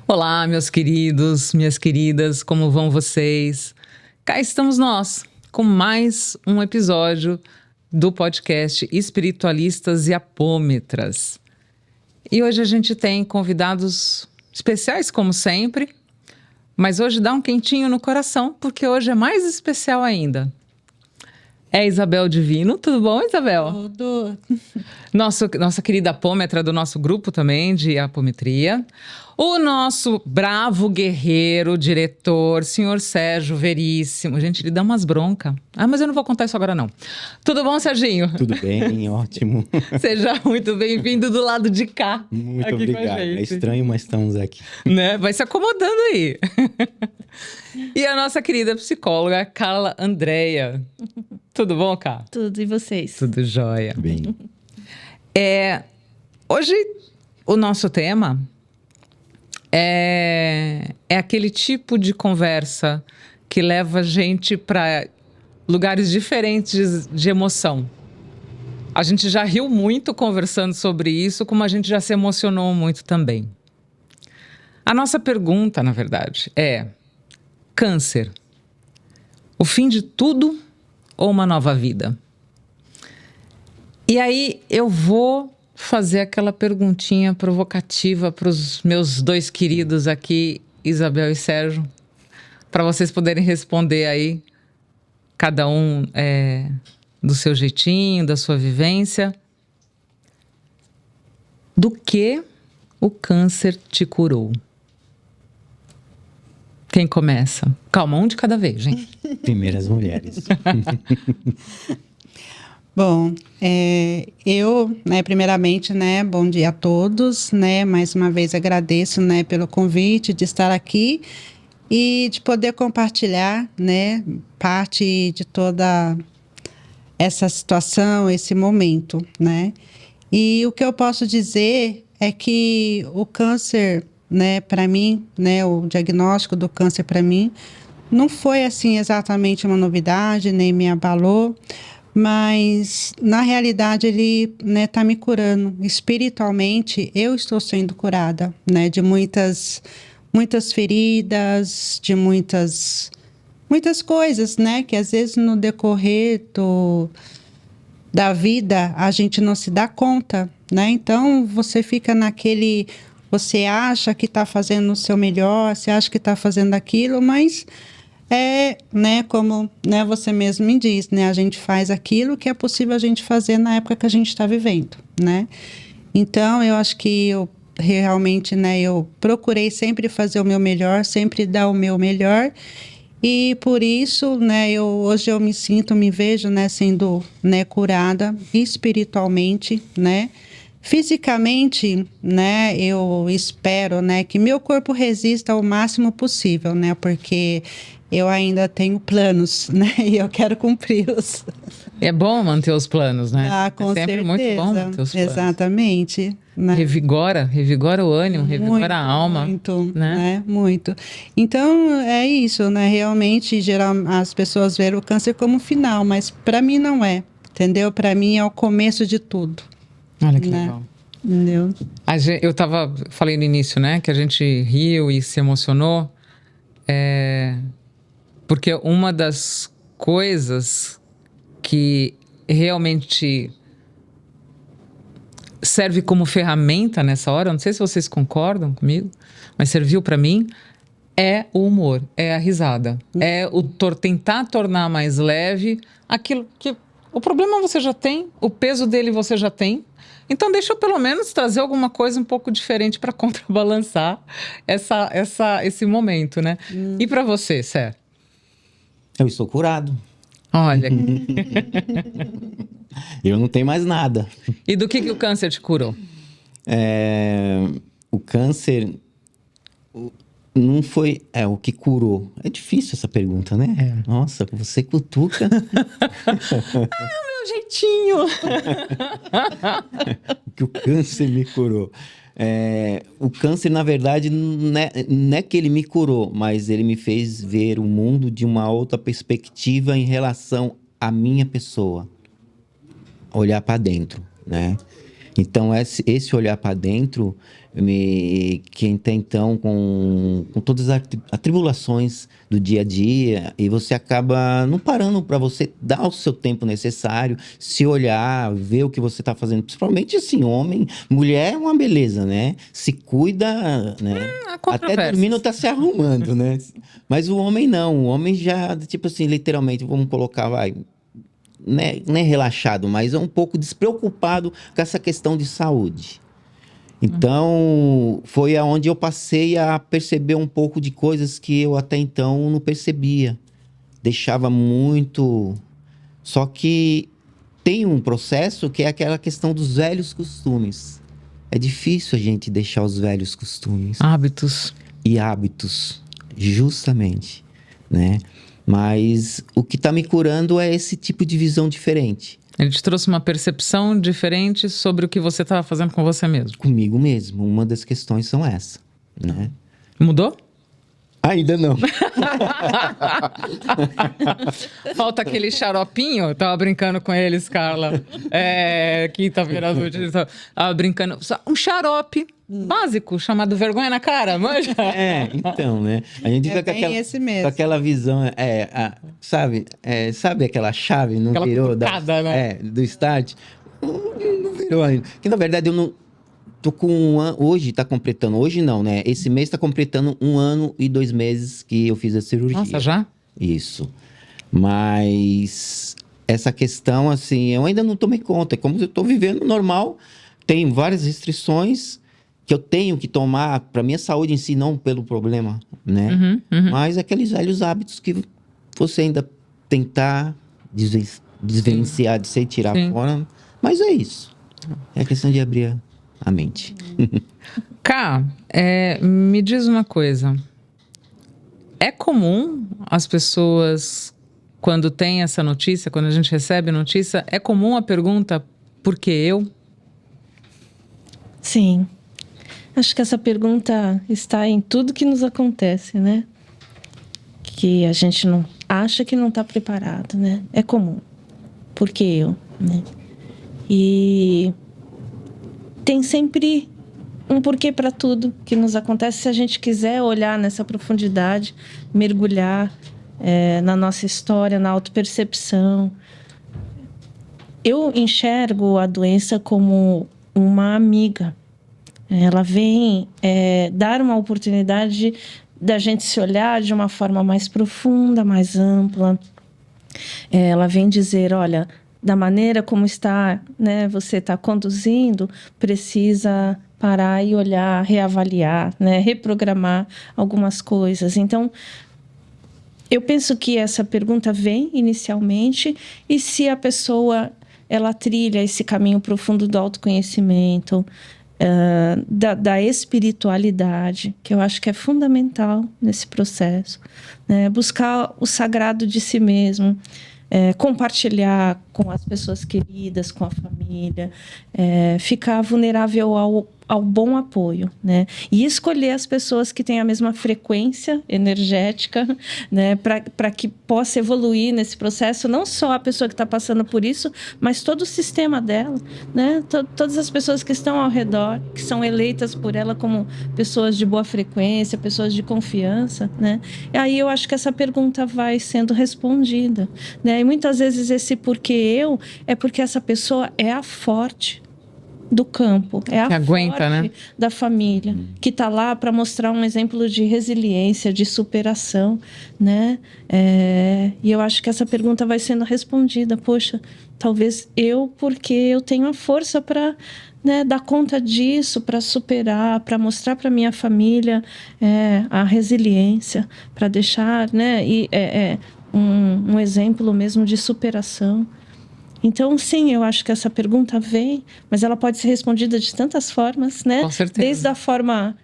Olá, meus queridos, minhas queridas, como vão vocês? Cá estamos nós, com mais um episódio do podcast Espiritualistas e Apômetras. E hoje a gente tem convidados especiais, como sempre, mas hoje dá um quentinho no coração, porque hoje é mais especial ainda. É Isabel Divino, tudo bom, Isabel? Tudo. Nossa querida apômetra do nosso grupo também de apometria. O nosso bravo guerreiro, diretor, senhor Sérgio Veríssimo. Gente, ele dá umas broncas. Ah, mas eu não vou contar isso agora, não. Tudo bom, Serginho? Tudo bem, ótimo. Seja muito bem-vindo do lado de cá. Muito aqui obrigado. Com a gente. É estranho, mas estamos aqui. Né? Vai se acomodando aí. E a nossa querida psicóloga, Carla Andréia. Tudo bom, Cá? Tudo, e vocês? Tudo jóia. Bem. Hoje, o nosso tema é aquele tipo de conversa que leva a gente para lugares diferentes de emoção. A gente já riu muito conversando sobre isso, como a gente já se emocionou muito também. A nossa pergunta, na verdade, é: câncer, o fim de tudo ou uma nova vida? E aí eu vou fazer aquela perguntinha provocativa para os meus dois queridos aqui, Isabel e Sérgio, para vocês poderem responder aí, cada um do seu jeitinho, da sua vivência. Do que o câncer te curou? Quem começa? Calma, um de cada vez, gente. Primeiras mulheres. Bom, eu, primeiramente, bom dia a todos, mais uma vez agradeço, pelo convite de estar aqui e de poder compartilhar, parte de toda essa situação, esse momento, E o que eu posso dizer é que o câncer, para mim, o diagnóstico do câncer para mim, não foi assim exatamente uma novidade, nem me abalou, mas na realidade ele está me curando. Espiritualmente eu estou sendo curada, de muitas feridas, de muitas coisas, que às vezes no decorrer da vida a gente não se dá conta, Então você fica naquele, você acha que está fazendo o seu melhor, você acha que está fazendo aquilo, mas como você mesmo me diz, a gente faz aquilo que é possível a gente fazer na época que a gente está vivendo, Então, eu acho que eu realmente, eu procurei sempre fazer o meu melhor, sempre dar o meu melhor, e por isso, hoje eu me vejo, sendo, curada espiritualmente, Fisicamente, eu espero, que meu corpo resista ao máximo possível, porque eu ainda tenho planos, e eu quero cumpri-los. É bom manter os planos, né? Ah, com sempre certeza. Muito bom manter os planos. Exatamente. Revigora o ânimo, revigora a alma. Muito, né? Muito. Então, é isso, Realmente, as pessoas veem o câncer como final, mas para mim não é, entendeu? Para mim é o começo de tudo. Olha que legal. Entendeu? Falei no início, que a gente riu e se emocionou, porque uma das coisas que realmente serve como ferramenta nessa hora, não sei se vocês concordam comigo, mas serviu para mim, é o humor, é a risada, é o tentar tornar mais leve aquilo que o problema você já tem, o peso dele você já tem. Então deixa eu pelo menos trazer alguma coisa um pouco diferente para contrabalançar esse momento, E para você, Sé? Eu estou curado. Olha. Eu não tenho mais nada. E do que o câncer te curou? O câncer não foi o que curou. É difícil essa pergunta, né? Nossa, você cutuca. Meu jeitinho. O que o câncer me curou. O câncer, na verdade, não é que ele me curou, mas ele me fez ver o mundo de uma outra perspectiva em relação à minha pessoa. Olhar para dentro, Então, esse olhar para dentro, que então com todas as atribulações do dia a dia, e você acaba não parando para você dar o seu tempo necessário, se olhar, ver o que você está fazendo. Principalmente assim, homem, mulher é uma beleza, né? Se cuida, né? Até dormindo tá se arrumando, né? Mas o homem não, o homem já, tipo assim, literalmente, vamos colocar, vai... Não é relaxado, mas é um pouco despreocupado com essa questão de saúde. Então, foi aonde eu passei a perceber um pouco de coisas que eu até então não percebia. Deixava muito... Só que tem um processo que é aquela questão dos velhos costumes. É difícil a gente deixar os velhos costumes. Hábitos. E hábitos, justamente, né? Mas o que está me curando é esse tipo de visão diferente. Ele te trouxe uma percepção diferente sobre o que você estava fazendo com você mesmo. Comigo mesmo. Uma das questões são essa, né? Mudou? Ainda não. Falta aquele xaropinho. Eu tava brincando com eles, Carla. Quinta-feira à noite. Eles tava brincando. Um xarope básico, chamado vergonha na cara, manja? Então, né? A gente fica com aquela visão, sabe aquela chave, não aquela virou né? Do start? Não virou ainda. Que na verdade eu não... Tô com um ano, hoje tá completando, hoje não, né? Esse mês tá completando 1 ano e 2 meses que eu fiz a cirurgia. Nossa, já? Isso. Mas essa questão, assim, eu ainda não tomei conta. É como eu tô vivendo normal, tem várias restrições que eu tenho que tomar para minha saúde em si, não pelo problema, né? Mas aqueles velhos hábitos que você ainda tentar desvencilhar, de se tirar fora. Mas é isso. É questão de abrir a mente. Cá, me diz uma coisa. É comum as pessoas, quando tem essa notícia, quando a gente recebe a notícia, é comum a pergunta, por que eu? Sim. Acho que essa pergunta está em tudo que nos acontece, né? Que a gente não acha que não está preparado, né? É comum. Por que eu? Né? E tem sempre um porquê para tudo que nos acontece se a gente quiser olhar nessa profundidade, mergulhar na nossa história, na autopercepção. Eu enxergo a doença como uma amiga. Ela vem dar uma oportunidade da gente se olhar de uma forma mais profunda, mais ampla. Ela vem dizer, olha, da maneira como está, né, você está conduzindo, precisa parar e olhar, reavaliar, né, reprogramar algumas coisas. Então, eu penso que essa pergunta vem inicialmente, e se a pessoa ela trilha esse caminho profundo do autoconhecimento, da espiritualidade, que eu acho que é fundamental nesse processo, né? Buscar o sagrado de si mesmo, compartilhar com as pessoas queridas, com a família, ficar vulnerável ao bom apoio, né? E escolher as pessoas que têm a mesma frequência energética, né? Para que possa evoluir nesse processo, não só a pessoa que está passando por isso, mas todo o sistema dela, né? Todas as pessoas que estão ao redor, que são eleitas por ela como pessoas de boa frequência, pessoas de confiança, né? E aí eu acho que essa pergunta vai sendo respondida, né? E muitas vezes esse porquê eu é porque essa pessoa é a forte do campo, é a aguenta, forte, né? Da família, que está lá para mostrar um exemplo de resiliência, de superação, né? E eu acho que essa pergunta vai sendo respondida. Poxa, talvez eu, porque eu tenho a força para, né, dar conta disso, para superar, para mostrar para minha família a resiliência, para deixar, né, um exemplo mesmo de superação. Então, sim, eu acho que essa pergunta vem, mas ela pode ser respondida de tantas formas, né? Com certeza. Desde a forma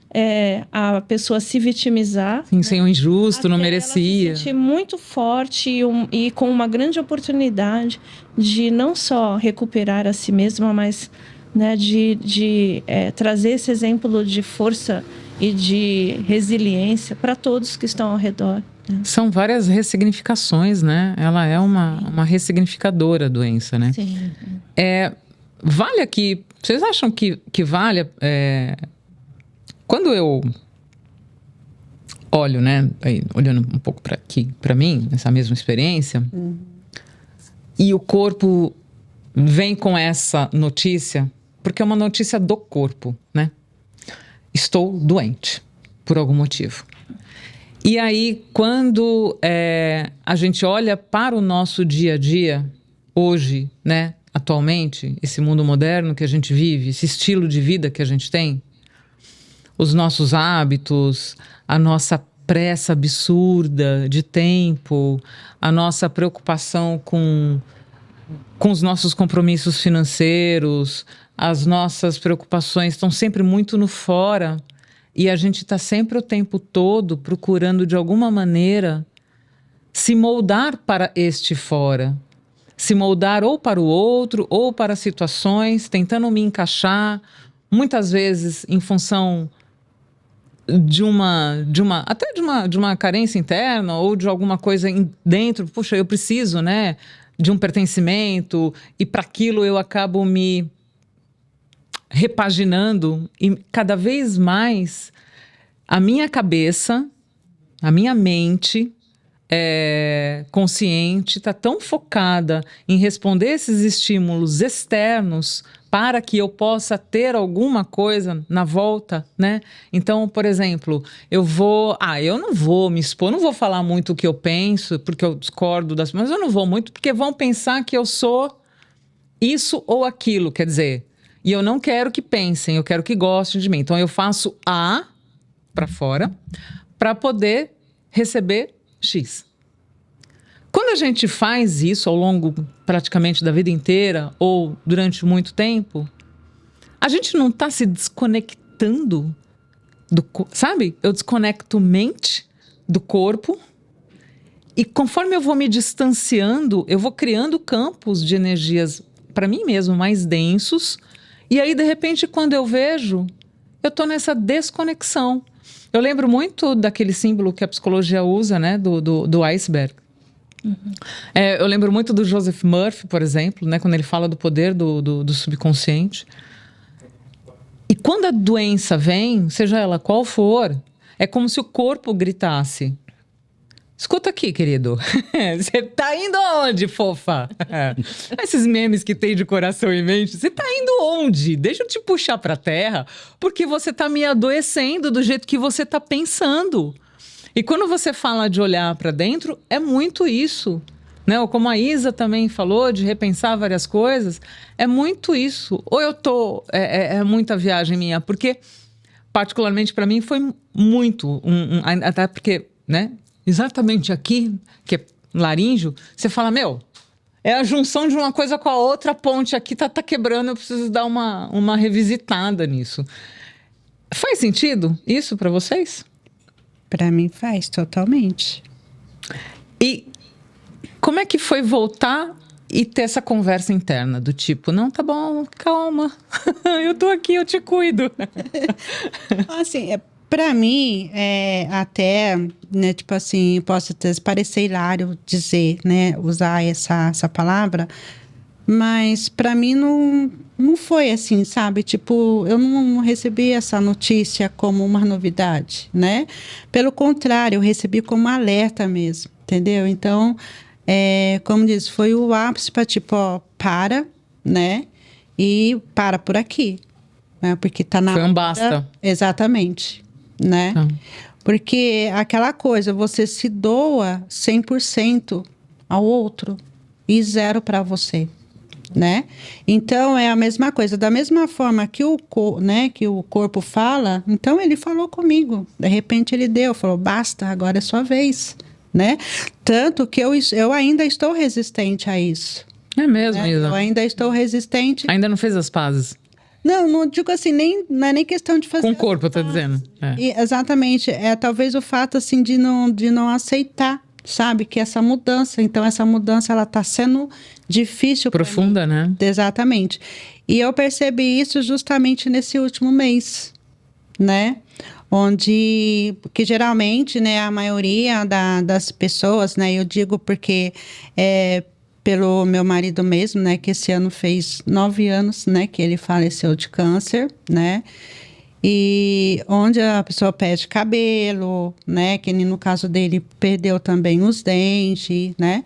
a pessoa se vitimizar. Sim, né? sem o injusto, não merecia. Ela se sentir muito forte e com uma grande oportunidade de não só recuperar a si mesma, mas, né, de trazer esse exemplo de força e de resiliência para todos que estão ao redor. São várias ressignificações, né? Ela é uma ressignificadora, a doença, né? Sim. Vale aqui Vocês acham que vale... Quando eu olho, né? Aí, olhando um pouco para aqui, para mim, essa mesma experiência, e o corpo vem com essa notícia, porque é uma notícia do corpo, né? Estou doente, por algum motivo. E aí, quando a gente olha para o nosso dia a dia, hoje, né? Atualmente, esse mundo moderno que a gente vive, esse estilo de vida que a gente tem, os nossos hábitos, a nossa pressa absurda de tempo, a nossa preocupação com os nossos compromissos financeiros, as nossas preocupações estão sempre muito no fora, e a gente está sempre o tempo todo procurando, de alguma maneira, se moldar para este fora. Se moldar ou para o outro, ou para situações, tentando me encaixar, muitas vezes em função de uma carência interna, ou de alguma coisa dentro. Puxa, eu preciso, né, de um pertencimento, e para aquilo eu acabo me repaginando, e cada vez mais a minha cabeça, a minha mente consciente está tão focada em responder esses estímulos externos para que eu possa ter alguma coisa na volta, né? Então, por exemplo, eu não vou me expor, não vou falar muito o que eu penso, porque eu discordo mas eu não vou muito, porque vão pensar que eu sou isso ou aquilo, quer dizer, e eu não quero que pensem, eu quero que gostem de mim. Então, eu faço A para fora para poder receber X. Quando a gente faz isso ao longo praticamente da vida inteira ou durante muito tempo, a gente não está se desconectando sabe? Eu desconecto mente do corpo, e conforme eu vou me distanciando, eu vou criando campos de energias para mim mesmo mais densos, e aí de repente quando eu vejo, eu estou nessa desconexão. Eu lembro muito daquele símbolo que a psicologia usa, né, do iceberg. Eu lembro muito do Joseph Murphy, por exemplo, né, quando ele fala do poder do subconsciente. E quando a doença vem, seja ela qual for, é como se o corpo gritasse: escuta aqui, querido, você tá indo aonde, fofa? Esses memes que tem de coração e mente, você tá indo onde? Deixa eu te puxar pra terra, porque você tá me adoecendo do jeito que você tá pensando. E quando você fala de olhar para dentro, é muito isso, né? Ou como a Isa também falou, de repensar várias coisas, é muito isso. Ou eu tô... É muita viagem minha, porque particularmente para mim foi muito... até porque, né? Exatamente aqui, que é laríngeo, você fala, é a junção de uma coisa com a outra, a ponte aqui tá quebrando, eu preciso dar uma revisitada nisso. Faz sentido isso para vocês? Para mim faz, totalmente. E como é que foi voltar e ter essa conversa interna do tipo, não, tá bom, calma, eu tô aqui, eu te cuido. Assim, para mim, até, né, tipo assim, posso até parecer hilário dizer, né, usar essa palavra, mas para mim não foi assim, sabe? Tipo, eu não recebi essa notícia como uma novidade, né? Pelo contrário, eu recebi como alerta mesmo, entendeu? Então, como diz, foi o ápice para tipo, para, né? E para por aqui, né? Porque tá na foi um basta. Exatamente, né? Porque aquela coisa, você se doa 100% ao outro e 0 para você. Né? Então é a mesma coisa, da mesma forma que que o corpo fala, então ele falou comigo, de repente ele falou, basta, agora é sua vez, né? Tanto que eu ainda estou resistente a isso. É mesmo, Isa? Eu ainda estou resistente. Ainda não fez as pazes? Não digo assim, não é nem questão de fazer. Com o corpo, eu tô dizendo. Exatamente, talvez o fato assim de não aceitar, sabe, que essa mudança ela tá sendo difícil, profunda, né? Exatamente. E eu percebi isso justamente nesse último mês, né? Que geralmente, né, a maioria das pessoas, né, eu digo porque pelo meu marido mesmo, né? Que esse ano fez 9 anos, né? Que ele faleceu de câncer, né? E onde a pessoa perde cabelo, né? Que no caso dele perdeu também os dentes, né?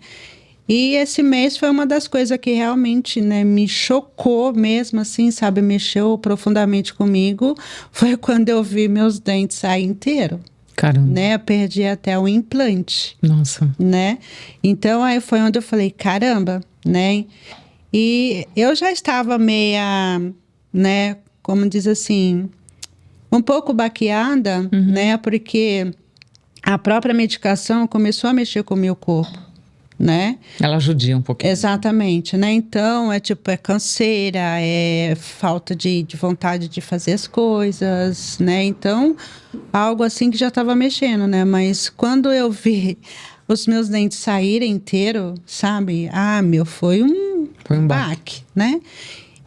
E esse mês foi uma das coisas que realmente, né, me chocou mesmo, assim, sabe? Mexeu profundamente comigo. Foi quando eu vi meus dentes sair inteiro, Caramba. né? Eu perdi até o implante, Nossa. né? Então, aí foi onde eu falei, caramba, né? E eu já estava meia, né, como diz assim, um pouco baqueada, né? Porque a própria medicação começou a mexer com o meu corpo, né? Ela judia um pouquinho. Exatamente, né? Então, é tipo, é canseira, é falta de vontade de fazer as coisas, né? Então, algo assim que já estava mexendo, né? Mas quando eu vi os meus dentes saírem inteiro, sabe? Ah, foi um baque, né?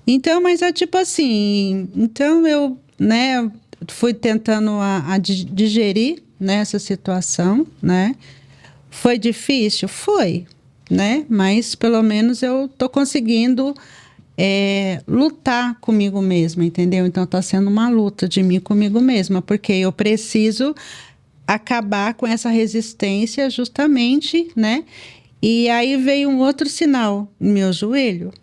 Então, mas é tipo assim, então eu, né, fui tentando a digerir, né, essa situação, né? Foi difícil? Foi, né? Mas pelo menos eu tô conseguindo lutar comigo mesma, entendeu? Então tá sendo uma luta de mim comigo mesma, porque eu preciso acabar com essa resistência justamente, né? E aí veio um outro sinal no meu joelho,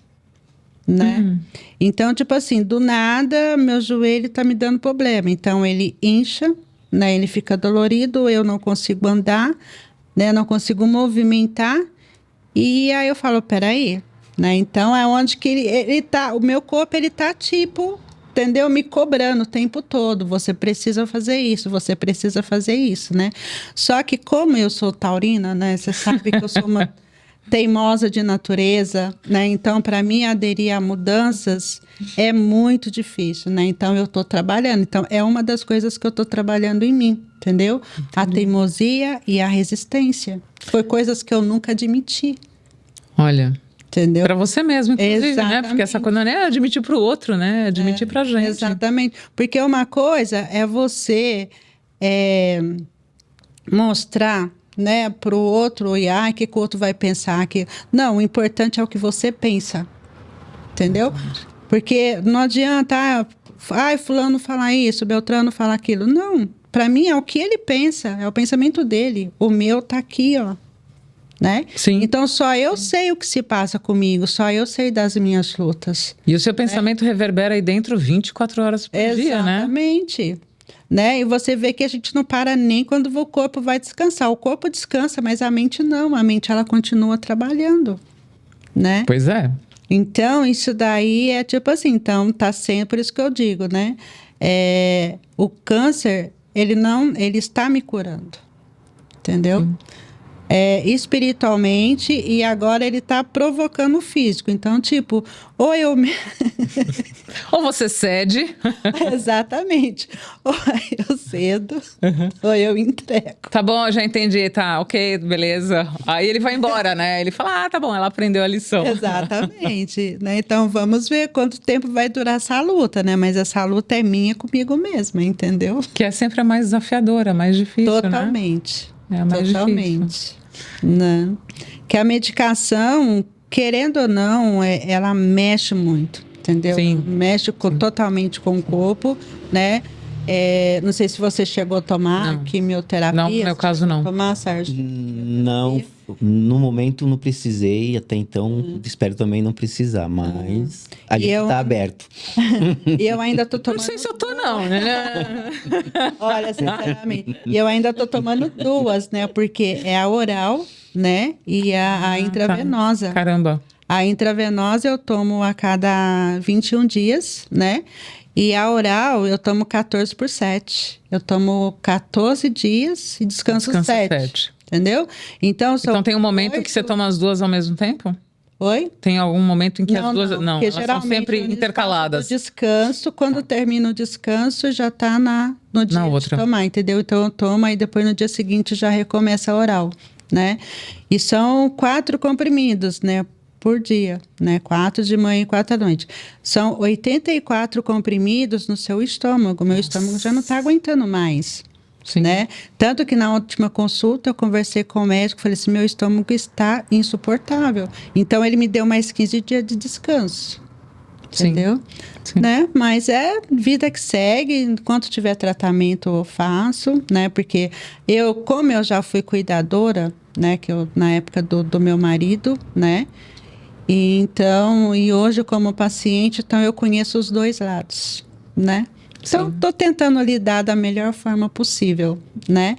né? Então, tipo assim, do nada, meu joelho tá me dando problema. Então, ele incha, né? Ele fica dolorido, eu não consigo andar, né? Não consigo movimentar. E aí eu falo, peraí, né? Então, é onde que ele tá, o meu corpo, ele tá tipo, entendeu? Me cobrando o tempo todo. Você precisa fazer isso, você precisa fazer isso, né? Só que como eu sou taurina, né? Você sabe que eu sou uma teimosa de natureza, né? Então, para mim, aderir a mudanças é muito difícil, né? Então, eu estou trabalhando. Então, é uma das coisas que eu estou trabalhando em mim, entendeu? Entendi. A teimosia e a resistência. Foi coisas que eu nunca admiti. Olha, entendeu? Para você mesmo, inclusive, Exatamente. né? Porque essa coisa não é admitir para o outro, né? É admitir pra gente. Exatamente. Porque uma coisa é você mostrar, né, para o outro, e o que o outro vai pensar. Não, o importante é o que você pensa, entendeu? Porque não adianta, fulano falar isso, Beltrano falar aquilo. Não, para mim é o que ele pensa, é o pensamento dele. O meu tá aqui, ó. Né? Sim. Então, só eu sei o que se passa comigo, só eu sei das minhas lutas. E o seu pensamento reverbera aí dentro 24 horas por dia, né? Exatamente. Né? E você vê que a gente não para nem quando o corpo vai descansar. O corpo descansa, mas a mente não. A mente, ela continua trabalhando, né? Pois é. Então, isso daí é tipo assim, então tá sempre isso que eu digo, né? O câncer, ele está me curando, entendeu? Espiritualmente, e agora ele tá provocando o físico. Então, tipo, ou eu... Ou você cede. Exatamente. Ou eu cedo, ou eu entrego. Tá bom, já entendi, tá, ok, beleza. Aí ele vai embora, né? Ele fala, tá bom, ela aprendeu a lição. Exatamente. Né? Então, vamos ver quanto tempo vai durar essa luta, né? Mas essa luta é minha comigo mesma, entendeu? Que é sempre a mais desafiadora, a mais difícil, Totalmente. né? É a mais Totalmente. difícil. Não. Que a medicação, querendo ou não, ela mexe muito, entendeu? Sim. Mexe totalmente com o corpo, né? Não sei se você chegou a tomar quimioterapia. Não, no meu caso não. Tomar, Sérgio? Não, no momento não precisei, até então espero também não precisar, mas a gente está aberto. E eu ainda tô tomando... Não sei se eu tô não, né? Olha, sinceramente. E eu ainda tô tomando 2, né? Porque é a oral, né? E a intravenosa. Tá. Caramba. A intravenosa eu tomo a cada 21 dias, né? E a oral eu tomo 14 por 7. Eu tomo 14 dias e descanso 7. Entendeu? Então tem um momento que você toma as duas ao mesmo tempo? Oi? Tem algum momento em que as duas... Não, porque elas são sempre intercaladas. O descanso, quando termina o descanso, já tá no dia de tomar, entendeu? Então eu tomo e depois no dia seguinte já recomeça a oral, né? E são 4 comprimidos, né? Por dia, né? 4 de manhã e 4 à noite. São 84 comprimidos no seu estômago. Meu estômago já não tá aguentando mais. Sim. né? Tanto que na última consulta eu conversei com o médico, falei assim, meu estômago está insuportável. Então ele me deu mais 15 dias de descanso. Sim. Entendeu? Sim. Né? Mas é vida que segue, enquanto tiver tratamento eu faço, né? Porque como eu já fui cuidadora, né? Que eu, na época do meu marido, né? E hoje como paciente, então eu conheço os dois lados, né? Então, estou tentando lidar da melhor forma possível, né?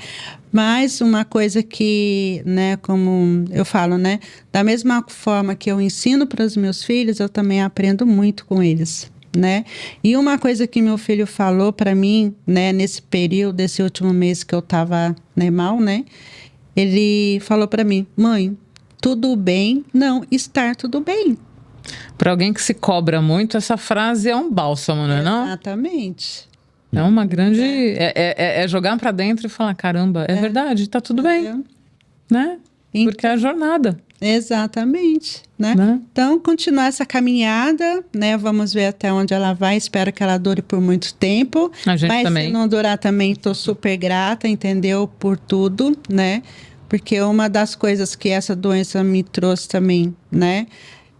Mas uma coisa que, né, como eu falo, né? Da mesma forma que eu ensino para os meus filhos, eu também aprendo muito com eles, né? E uma coisa que meu filho falou para mim, né, nesse período, desse último mês que eu estava, né, mal, né? Ele falou para mim, mãe, tudo bem não estar tudo bem. Para alguém que se cobra muito, essa frase é um bálsamo, não é não? Exatamente. É uma grande... É jogar para dentro e falar, caramba, é verdade, tá tudo bem, né? Então, porque é a jornada. Exatamente, né? Né? Então, continuar essa caminhada, né? Vamos ver até onde ela vai. Espero que ela dure por muito tempo. A gente mas também. se não durar também, estou super grata, entendeu? Por tudo, né? Porque uma das coisas que essa doença me trouxe também, né?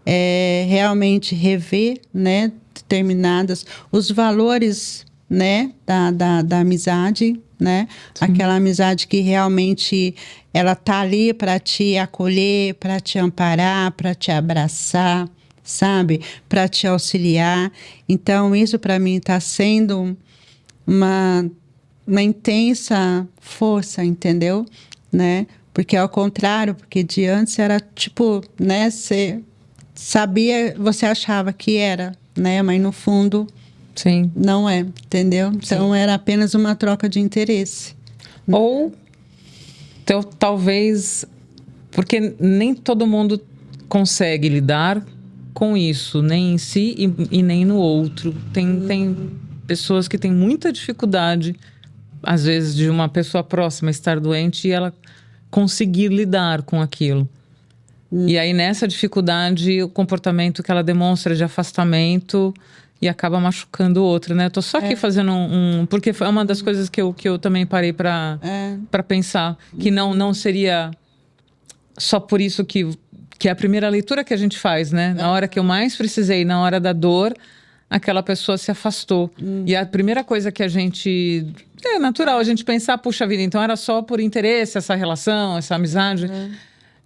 É realmente rever, né? Determinadas... Os valores, né? Da amizade, né? Sim. Aquela amizade que realmente ela tá ali para te acolher, para te amparar, para te abraçar, sabe? Para te auxiliar. Então, isso para mim está sendo uma intensa força, entendeu? Né? Porque ao contrário, porque de antes era tipo, né? Você sabia, você achava que era, né? Mas no fundo... Sim. Não é, entendeu? Então, era apenas uma troca de interesse. Ou talvez... Porque nem todo mundo consegue lidar com isso, nem em si e nem no outro. Tem pessoas que têm muita dificuldade, às vezes, de uma pessoa próxima estar doente e ela conseguir lidar com aquilo. E aí, nessa dificuldade, o comportamento que ela demonstra de afastamento... E acaba machucando o outro, né? Eu tô só aqui fazendo porque foi uma das coisas que eu também parei para pensar. Que não seria só por isso que é a primeira leitura que a gente faz, né? Na hora que eu mais precisei, na hora da dor, aquela pessoa se afastou. E a primeira coisa que a gente... É natural a gente pensar, puxa vida, então era só por interesse essa relação, essa amizade.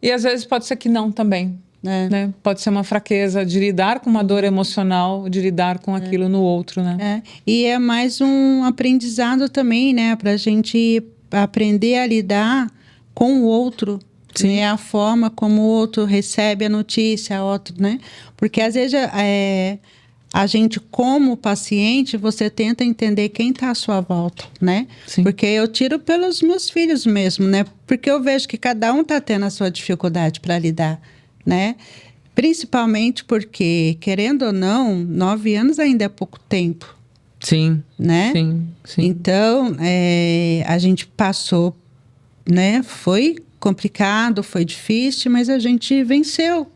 E às vezes pode ser que não também. Né? Pode ser uma fraqueza de lidar com uma dor emocional, de lidar com aquilo no outro, né? E é mais um aprendizado também, né? Para a gente aprender a lidar com o outro. Sim. Né? A forma como o outro recebe a notícia, outro, né? Porque às vezes a gente, como paciente, você tenta entender quem está à sua volta, né? Sim. Porque eu tiro pelos meus filhos mesmo, né? Porque eu vejo que cada um está tendo a sua dificuldade para lidar, né? Principalmente porque, querendo ou não, 9 anos ainda é pouco tempo. Sim. Né? Sim. Então, a gente passou, né? Foi complicado, foi difícil, mas a gente venceu,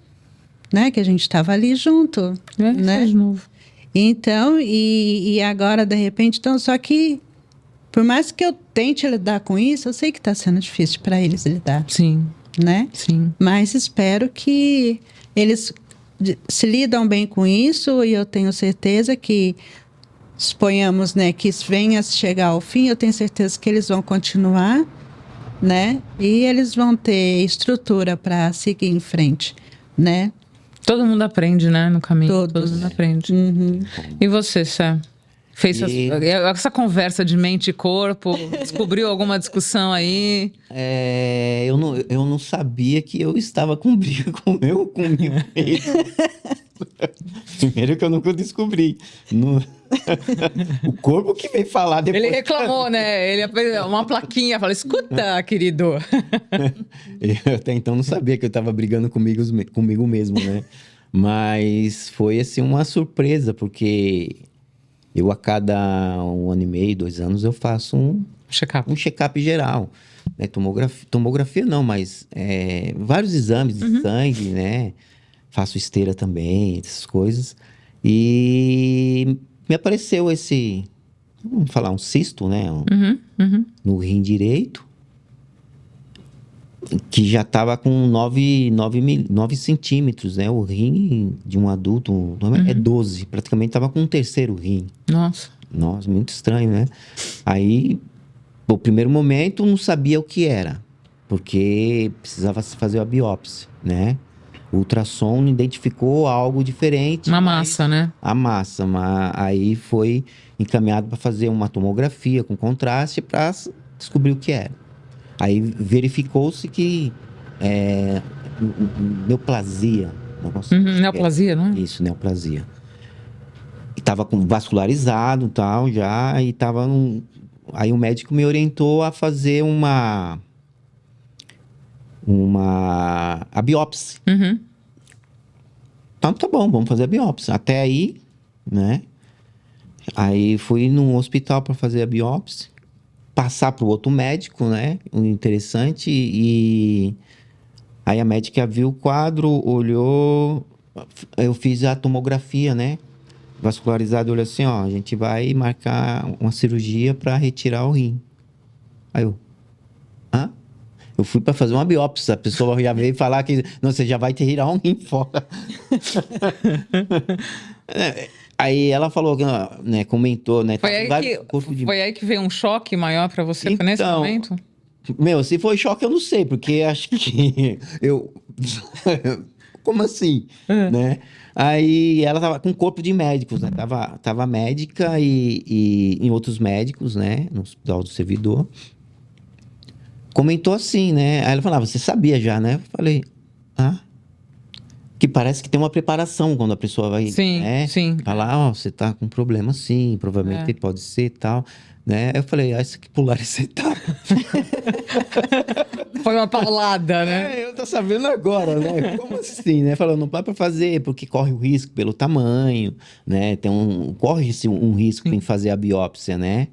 né? Que a gente estava ali junto, né? De novo. Então, e agora, de repente, então, só que, por mais que eu tente lidar com isso, eu sei que está sendo difícil para eles lidar. Sim. Né? Sim. Mas espero que eles se lidam bem com isso e eu tenho certeza que, suponhamos, né, que isso venha a chegar ao fim, eu tenho certeza que eles vão continuar, né? E eles vão ter estrutura para seguir em frente, né? Todo mundo aprende, né, no caminho. Todos. Todo mundo aprende. Uhum. E você, Sé? Fez essa conversa de mente e corpo? Descobriu alguma discussão aí? Eu não sabia que eu estava com briga comigo mesmo. Primeiro que eu nunca descobri. O corpo que veio falar depois. Ele reclamou, né? Ele fez uma plaquinha, falou, escuta, querido. Eu até então não sabia que eu estava brigando comigo mesmo, né? Mas foi, assim, uma surpresa, porque... Eu, a cada 1 ano e meio, 2 anos, eu faço um check-up geral. Né? Tomografia não, mas vários exames de sangue, né? Faço esteira também, essas coisas. E me apareceu vamos falar, um cisto, né? Uhum. No rim direito, que já estava com 9 centímetros, né? O rim de um adulto é 12, praticamente estava com um terceiro rim. Nossa. Nossa, muito estranho, né? Aí, no primeiro momento, não sabia o que era, porque precisava se fazer a biópsia, né? O ultrassom identificou algo diferente. Uma mas- massa, né? A massa, mas aí foi encaminhado para fazer uma tomografia com contraste para descobrir o que era. Aí verificou-se que neoplasia. Negócio Neoplasia, não é? Isso, neoplasia. E tava vascularizado e tal, já, e tava num... Aí o médico me orientou a fazer a biópsia. Uhum. Então, tá bom, vamos fazer a biópsia. Até aí, né? Aí fui num hospital para fazer a biópsia, passar para o outro médico, né? O interessante, e aí a médica viu o quadro, olhou, eu fiz a tomografia, né? Vascularizado, olhou assim, ó, a gente vai marcar uma cirurgia para retirar o rim. Aí eu, hã? Eu fui para fazer uma biópsia, a pessoa já veio falar que não, você já vai tirar um rim fora. Aí ela falou, né, comentou, né? Foi aí que veio um choque maior pra você, foi nesse Então, momento? Meu, se foi choque, eu não sei, porque acho que eu... Como assim? Né? Aí ela tava com corpo de médicos, né? Tava médica e em outros médicos, né? No Hospital do Servidor. Comentou assim, né? Aí ela falava, você sabia já, né? Eu falei, que parece que tem uma preparação quando a pessoa vai, Sim, né? sim. Falar, ó, você tá com problema sim, provavelmente pode ser e tal, né? Eu falei, isso aqui pular essa etapa. Foi uma paulada, né? Eu tô sabendo agora, né? Como assim, né? Falando, não dá pra fazer, porque corre o risco pelo tamanho, né? Corre-se um risco em fazer a biópsia, né?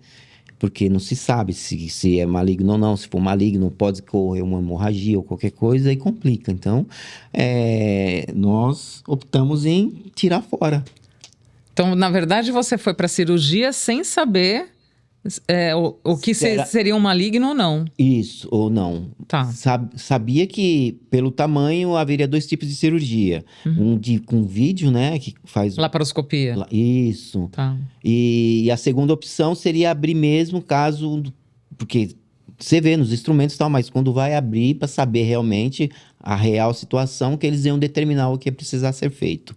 Porque não se sabe se é maligno ou não. Se for maligno, pode correr uma hemorragia ou qualquer coisa e complica. Então, nós optamos em tirar fora. Então, na verdade, você foi pra cirurgia sem saber o que seria um maligno ou não. Isso, ou não. Tá. Sabia que, pelo tamanho, haveria 2 tipos de cirurgia. Um com vídeo, né? Que faz... Laparoscopia. Isso. Tá. E a segunda opção seria abrir mesmo, caso... Porque você vê nos instrumentos e tal, mas quando vai abrir para saber realmente a real situação, que eles iam determinar o que ia precisar ser feito.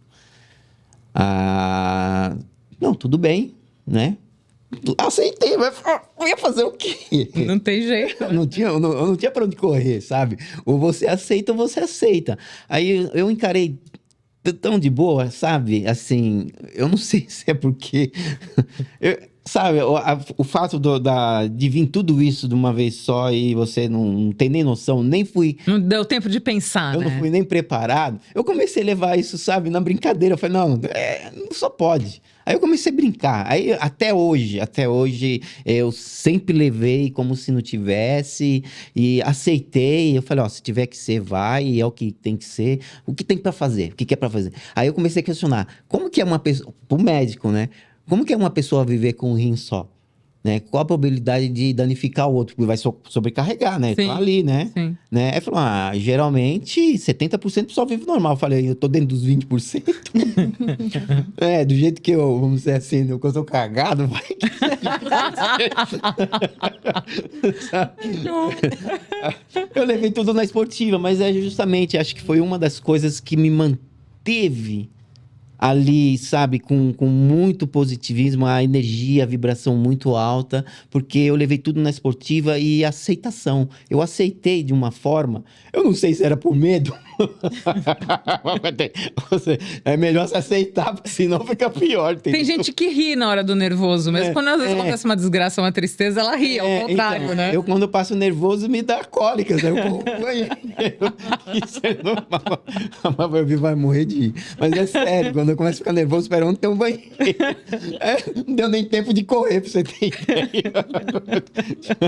Não, tudo bem, né? Aceitei, mas eu ia fazer o quê? Não tem jeito. Eu não tinha pra onde correr, sabe? Ou você aceita ou você aceita. Aí eu encarei tão de boa, sabe? Assim, eu não sei se é porque... sabe, o fato de vir tudo isso de uma vez só e você não tem nem noção, nem fui... Não deu tempo de pensar, Eu né? não fui nem preparado. Eu comecei a levar isso, sabe, na brincadeira. Eu falei, não só pode. Aí eu comecei a brincar. Aí até hoje, eu sempre levei como se não tivesse e aceitei. Eu falei, ó, se tiver que ser, vai, é o que tem que ser. O que tem pra fazer? O que é pra fazer? Aí eu comecei a questionar, como que é uma pessoa, pro médico, né? Como que é uma pessoa viver com um rim só? Né? Qual a probabilidade de danificar o outro? Porque vai sobrecarregar, né? Sim, Tá ali, né? sim. Né? Aí falou, geralmente 70% só vive normal. Eu falei, eu tô dentro dos 20%. Do jeito que eu, vamos dizer assim, eu sou cagado, vai que... Eu levei tudo na esportiva, mas justamente, acho que foi uma das coisas que me manteve ali, sabe, com muito positivismo, a energia, a vibração muito alta, porque eu levei tudo na esportiva e aceitação. Eu aceitei de uma forma, eu não sei se era por medo. É melhor se aceitar, porque senão fica pior. Tem gente que ri na hora do nervoso, mesmo quando às vezes acontece uma desgraça, uma tristeza, ela ri, ao contrário, então, né? Eu, quando eu passo nervoso, me dá cólicas. Aí eu corro pro banheiro. Isso é normal. A Mavia vai morrer de rir. Mas é sério, quando eu começo a ficar nervoso, espero onde tem um banheiro. Não deu nem tempo de correr, pra você ter ideia.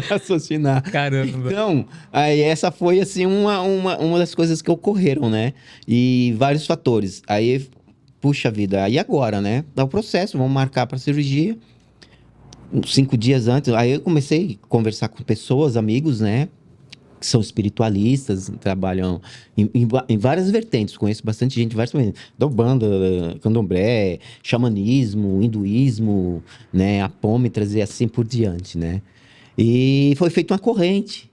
Raciocinar. Caramba. Então, aí essa foi, assim, uma das coisas que ocorreram, né? E vários fatores. Aí, puxa vida, aí agora, né? Dá o processo, vamos marcar pra cirurgia. uns 5 dias antes, aí eu comecei a conversar com pessoas, amigos, né? Que são espiritualistas, trabalham em várias vertentes. Conheço bastante gente, várias vertentes. Da Umbanda, Candomblé, xamanismo, hinduísmo, né? Apômetras e assim por diante, né? E foi feita uma corrente,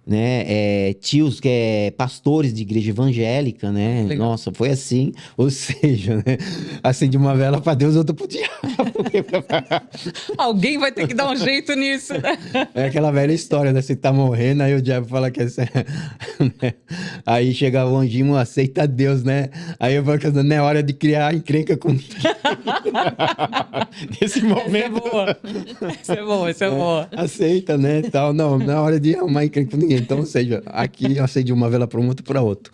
né? Tios que pastores de igreja evangélica, né? Legal. Nossa, foi assim. Ou seja, né? Acende uma vela para Deus, outra pro diabo. Alguém vai ter que dar um jeito nisso, né? É aquela velha história, né? Você tá morrendo, aí o diabo fala que é... né? Aí chega o anjinho, aceita Deus, né? Aí eu falo que não é hora de criar encrenca comigo. Nesse momento... Essa é boa, essa é boa. Aceita, né? Tal. Não é hora de arrumar encrenca com ninguém. Então, ou seja, aqui eu acende uma vela para um, outro para outro.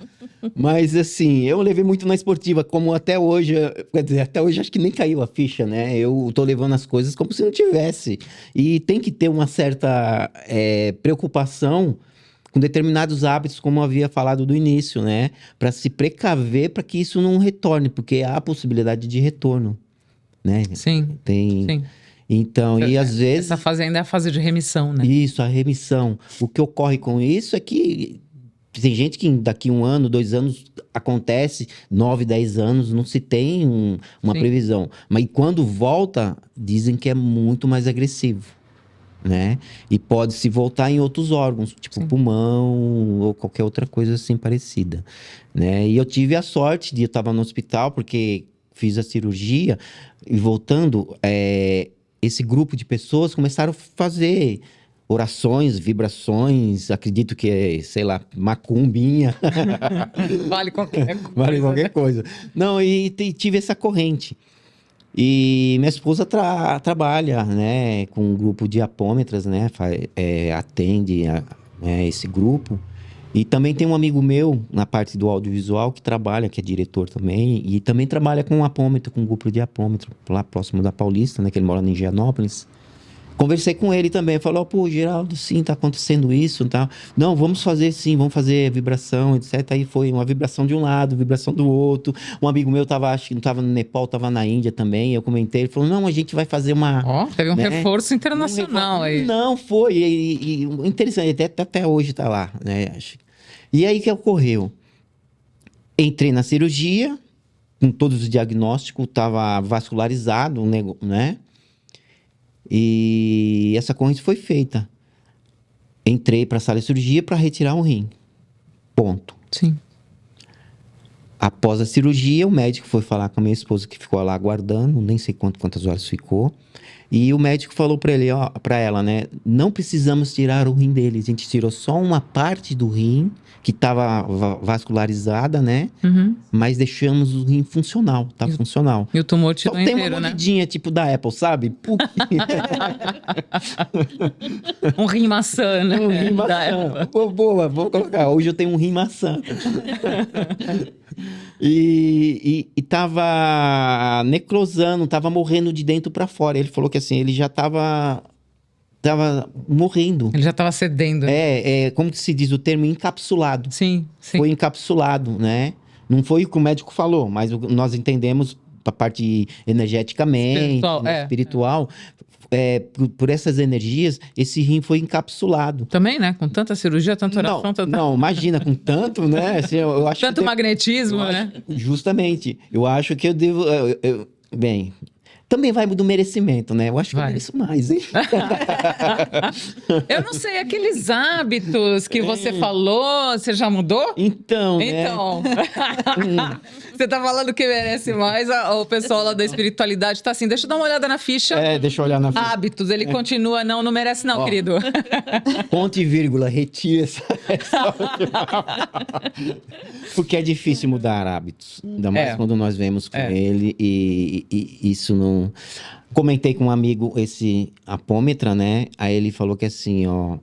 Mas, assim, eu levei muito na esportiva, como até hoje, quer dizer, até hoje acho que nem caiu a ficha, né? Eu tô levando as coisas como se não tivesse. E tem que ter uma certa preocupação com determinados hábitos, como eu havia falado do início, né? Para se precaver para que isso não retorne, porque há a possibilidade de retorno, né? Sim, sim. Então, e às vezes... Essa fase ainda é a fase de remissão, né? Isso, a remissão. O que ocorre com isso é que tem gente que daqui 1 ano, 2 anos, acontece, 9, 10 anos, não se tem uma Sim. previsão. Mas quando volta, dizem que é muito mais agressivo, né? E pode se voltar em outros órgãos, tipo Sim. pulmão ou qualquer outra coisa assim parecida, né? E eu tive a sorte de eu estar no hospital, porque fiz a cirurgia, e voltando... esse grupo de pessoas começaram a fazer orações, vibrações, acredito que é, sei lá, macumbinha. Vale qualquer coisa. Vale qualquer coisa. Não, e tive essa corrente. E minha esposa trabalha, né, com um grupo de apômetras, né, atende esse grupo. E também tem um amigo meu na parte do audiovisual que trabalha, que é diretor também, e também trabalha com apômetro, com um grupo de apômetro, lá próximo da Paulista, né, que ele mora em Higienópolis. Conversei com ele também, falou, pô, Geraldo, sim, tá acontecendo isso e tal. Não, vamos fazer sim, vamos fazer vibração, etc. Aí foi uma vibração de um lado, vibração do outro. Um amigo meu acho que não tava no Nepal, tava na Índia também, eu comentei, ele falou, não, a gente vai fazer uma... Ó, teve um né, reforço internacional aí. Não, foi, e interessante, até hoje tá lá, né, acho. E aí, o que ocorreu? Entrei na cirurgia, com todos os diagnósticos, estava vascularizado, né? E essa corrente foi feita. Entrei para a sala de cirurgia para retirar um rim. Ponto. Sim. Após a cirurgia, o médico foi falar com a minha esposa, que ficou lá aguardando, nem sei quantas horas ficou. E o médico falou para ela, né? Não precisamos tirar o rim dele. A gente tirou só uma parte do rim, que estava vascularizada, né? Uhum. Mas deixamos o rim funcional, tá funcional. E o tumor Só tirou tem inteiro, uma né? mordidinha, tipo da Apple, sabe? Um rim maçã, né? Um rim Da maçã. época. Pô, boa, vou colocar. Hoje eu tenho um rim maçã. E tava necrosando, tava morrendo de dentro pra fora. Ele falou que assim, ele já tava morrendo. Ele já tava cedendo. Como que se diz o termo? Encapsulado. Sim, sim. Foi encapsulado, né? Não foi o que o médico falou, mas nós entendemos a parte energeticamente, Espiritual, né, espiritual. Por essas energias, esse rim foi encapsulado. Também, né? Com tanta cirurgia, tanta oração, Não, imagina, com tanto, né? Assim, eu acho tanto que magnetismo, né? Justamente. Eu acho que eu devo... bem, também vai do merecimento, né? Eu acho que eu mereço mais, hein? Eu não sei, aqueles hábitos que você falou, você já mudou? Então, Então, você tá falando que merece mais, o pessoal lá da espiritualidade tá assim, deixa eu dar uma olhada na ficha. Deixa eu olhar na ficha. Hábitos, ele continua, não merece não, querido. Ponto e vírgula, retira essa porque é difícil mudar hábitos. Ainda mais quando nós vemos com ele e isso não... Comentei com um amigo esse apômetra, né? Aí ele falou que assim, ó...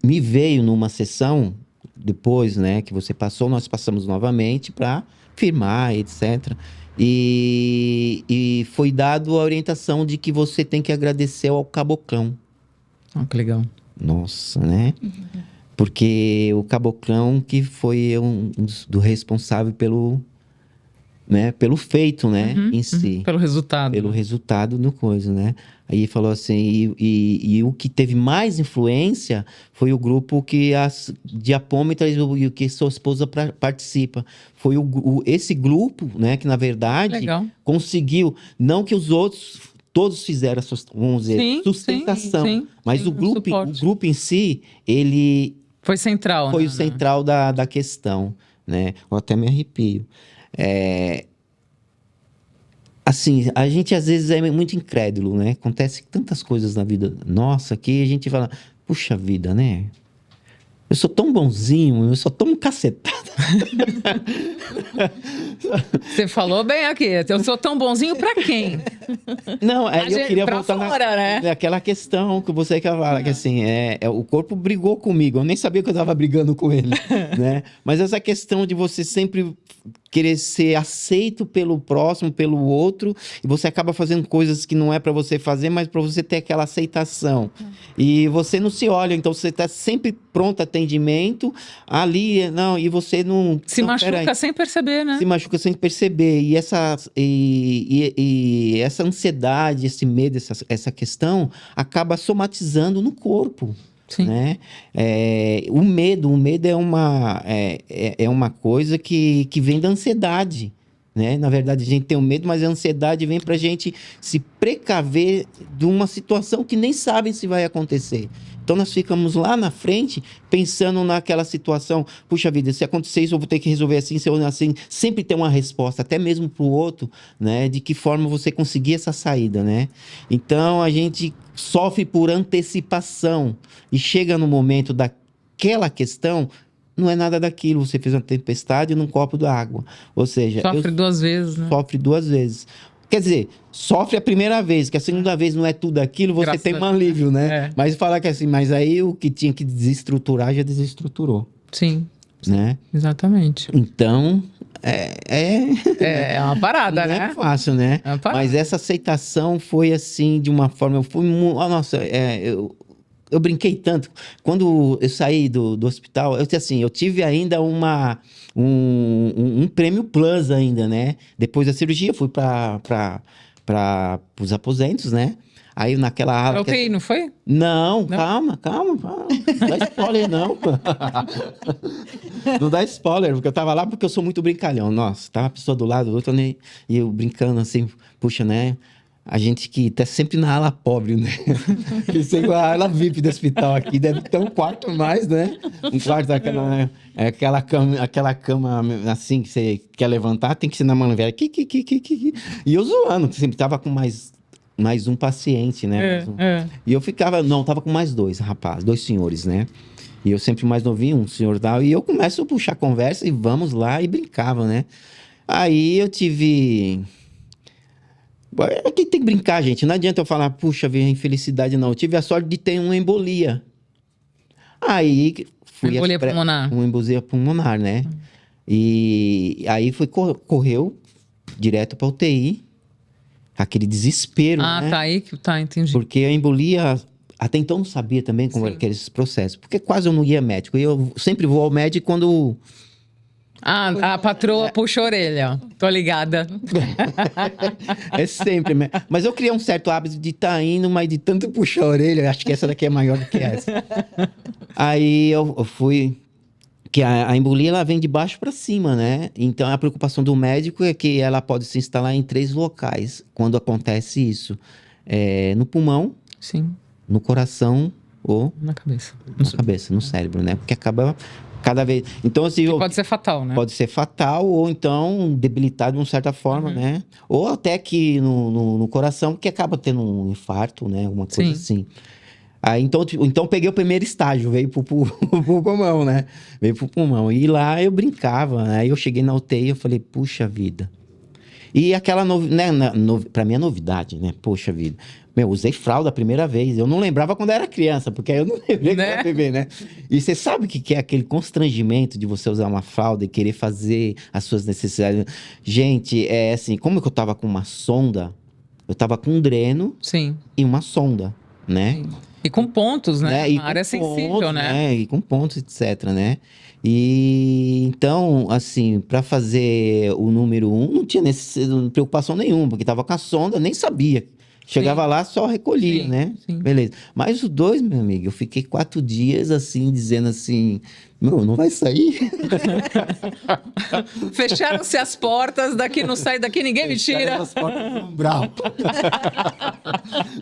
Me veio numa sessão, depois, né? Que você passou, nós passamos novamente para firmar, etc. E foi dado a orientação de que você tem que agradecer ao caboclão. Que legal. Nossa, né? Porque o caboclão que foi do responsável né? Pelo feito, né? Em si. Pelo resultado. Pelo resultado do coisa, né? Aí falou assim, e o que teve mais influência foi o grupo que as diapômetras e o que sua esposa participa. Foi esse grupo, né? Que na verdade Legal. conseguiu, não que os outros todos fizeram a vamos dizer, Sim, sustentação, sim, mas sim, o suporte. grupo em si, ele Foi central, foi né? o central da questão, né? Eu até me arrepio. Assim, a gente às vezes é muito incrédulo, né? Acontece tantas coisas na vida nossa que a gente fala, puxa vida, né? Eu sou tão bonzinho, eu sou tão cacetado. Você falou bem aqui. Eu sou tão bonzinho pra quem? Não, eu queria pra voltar fora, né? naquela questão que você quer falar, que assim, o corpo brigou comigo. Eu nem sabia que eu estava brigando com ele, né? Mas essa questão de você sempre querer ser aceito pelo próximo, pelo outro, e você acaba fazendo coisas que não é para você fazer, mas para você ter aquela aceitação. E você não se olha, então você está sempre pronto atendimento, ali, não, e você não... Se não, machuca peraí. sem perceber, né? Se machuca sem perceber. E essa ansiedade, esse medo, essa questão, acaba somatizando no corpo. Sim. Né? O medo é uma coisa que vem da ansiedade. Né? Na verdade, a gente tem o medo, mas a ansiedade vem para a gente se precaver de uma situação que nem sabem se vai acontecer. Então, nós ficamos lá na frente pensando naquela situação. Puxa vida, se acontecer isso, eu vou ter que resolver assim, se eu assim. Sempre tem uma resposta, até mesmo para o outro, né? De que forma você conseguir essa saída, né? Então, a gente sofre por antecipação. E chega no momento daquela questão, não é nada daquilo. Você fez uma tempestade num copo d'água. Ou seja... Sofre duas vezes, né? Sofre duas vezes. Quer dizer, sofre a primeira vez, que a segunda vez não é tudo aquilo, você Graças tem a um Deus. alívio, né? É. Mas falar que assim, mas aí o que tinha que desestruturar, já desestruturou, Sim, né? exatamente. Então, É uma parada, não né? é fácil, né? É uma parada. Mas essa aceitação foi assim, de uma forma... Nossa, eu brinquei tanto. Quando eu saí do hospital, eu tive ainda um prêmio plus ainda, né? Depois da cirurgia, fui para os aposentos, né? Aí naquela ala... Pra UTI, não foi? Não, calma. Não dá spoiler, não. Não dá spoiler, porque eu tava lá porque eu sou muito brincalhão. Nossa, tava a pessoa do lado do outro, né? E eu brincando assim, puxa, né? A gente que tá sempre na ala pobre, né? E sempre a ala VIP do hospital aqui deve ter um quarto mais, né? Um quarto daquela, né? Aquela cama assim que você quer levantar, tem que ser na manivela. E eu zoando, que sempre tava com mais um paciente, né? E eu ficava... Não, tava com mais dois senhores, né? E eu sempre mais novinho, um senhor tal. E eu começo a puxar conversa e vamos lá e brincava, né? Aí eu tive... Aqui tem que brincar, gente. Não adianta eu falar, puxa, veio infelicidade, não. Eu tive a sorte de ter uma embolia. Aí fui... Embolia pulmonar. Uma embolia pulmonar, né? E aí correu direto pra UTI. Aquele desespero, né? Tá aí que tá, entendi. Porque a embolia, até então não sabia também como era aqueles processos. Porque quase eu não ia médico. E eu sempre vou ao médico quando... A patroa puxa a orelha. Tô ligada. É sempre, né? Mas eu criei um certo hábito de estar indo, mas de tanto puxar a orelha, eu acho que essa daqui é maior do que essa. Aí eu fui... Que a embolia, ela vem de baixo para cima, né? Então, a preocupação do médico é que ela pode se instalar em 3 locais quando acontece isso. No pulmão, Sim, no coração ou na cabeça. na cabeça, no cérebro, né? Porque acaba cada vez... Então, assim... Pode ser fatal, né? Pode ser fatal ou então debilitado de uma certa forma, né? Ou até que no coração, que acaba tendo um infarto, né? Alguma coisa assim. Aí, então peguei o primeiro estágio, veio pro pulmão, né? Veio pro pulmão. E lá eu brincava, né? Aí eu cheguei na UTI e eu falei, puxa vida. E aquela, pra mim é novidade, né? Poxa vida. Usei fralda a primeira vez. Eu não lembrava quando era criança, porque aí eu não lembrei que era bebê, né? E você sabe o que é aquele constrangimento de você usar uma fralda e querer fazer as suas necessidades? Gente, é assim, como que eu tava com uma sonda, eu tava com um dreno Sim. e uma sonda, né? Sim. E com pontos, né? E Uma área com sensível, pontos, né? E com pontos, etc, né? E então, assim, para fazer o número 1, não tinha preocupação nenhuma, porque tava com a sonda, nem sabia. Chegava Sim. lá, só recolhia, Sim, né? sim. Beleza. Mas o 2, meu amigo, eu fiquei 4 dias assim, dizendo assim, meu, não vai sair. Fecharam-se as portas, daqui não sai, daqui ninguém me tira. As portas do umbral.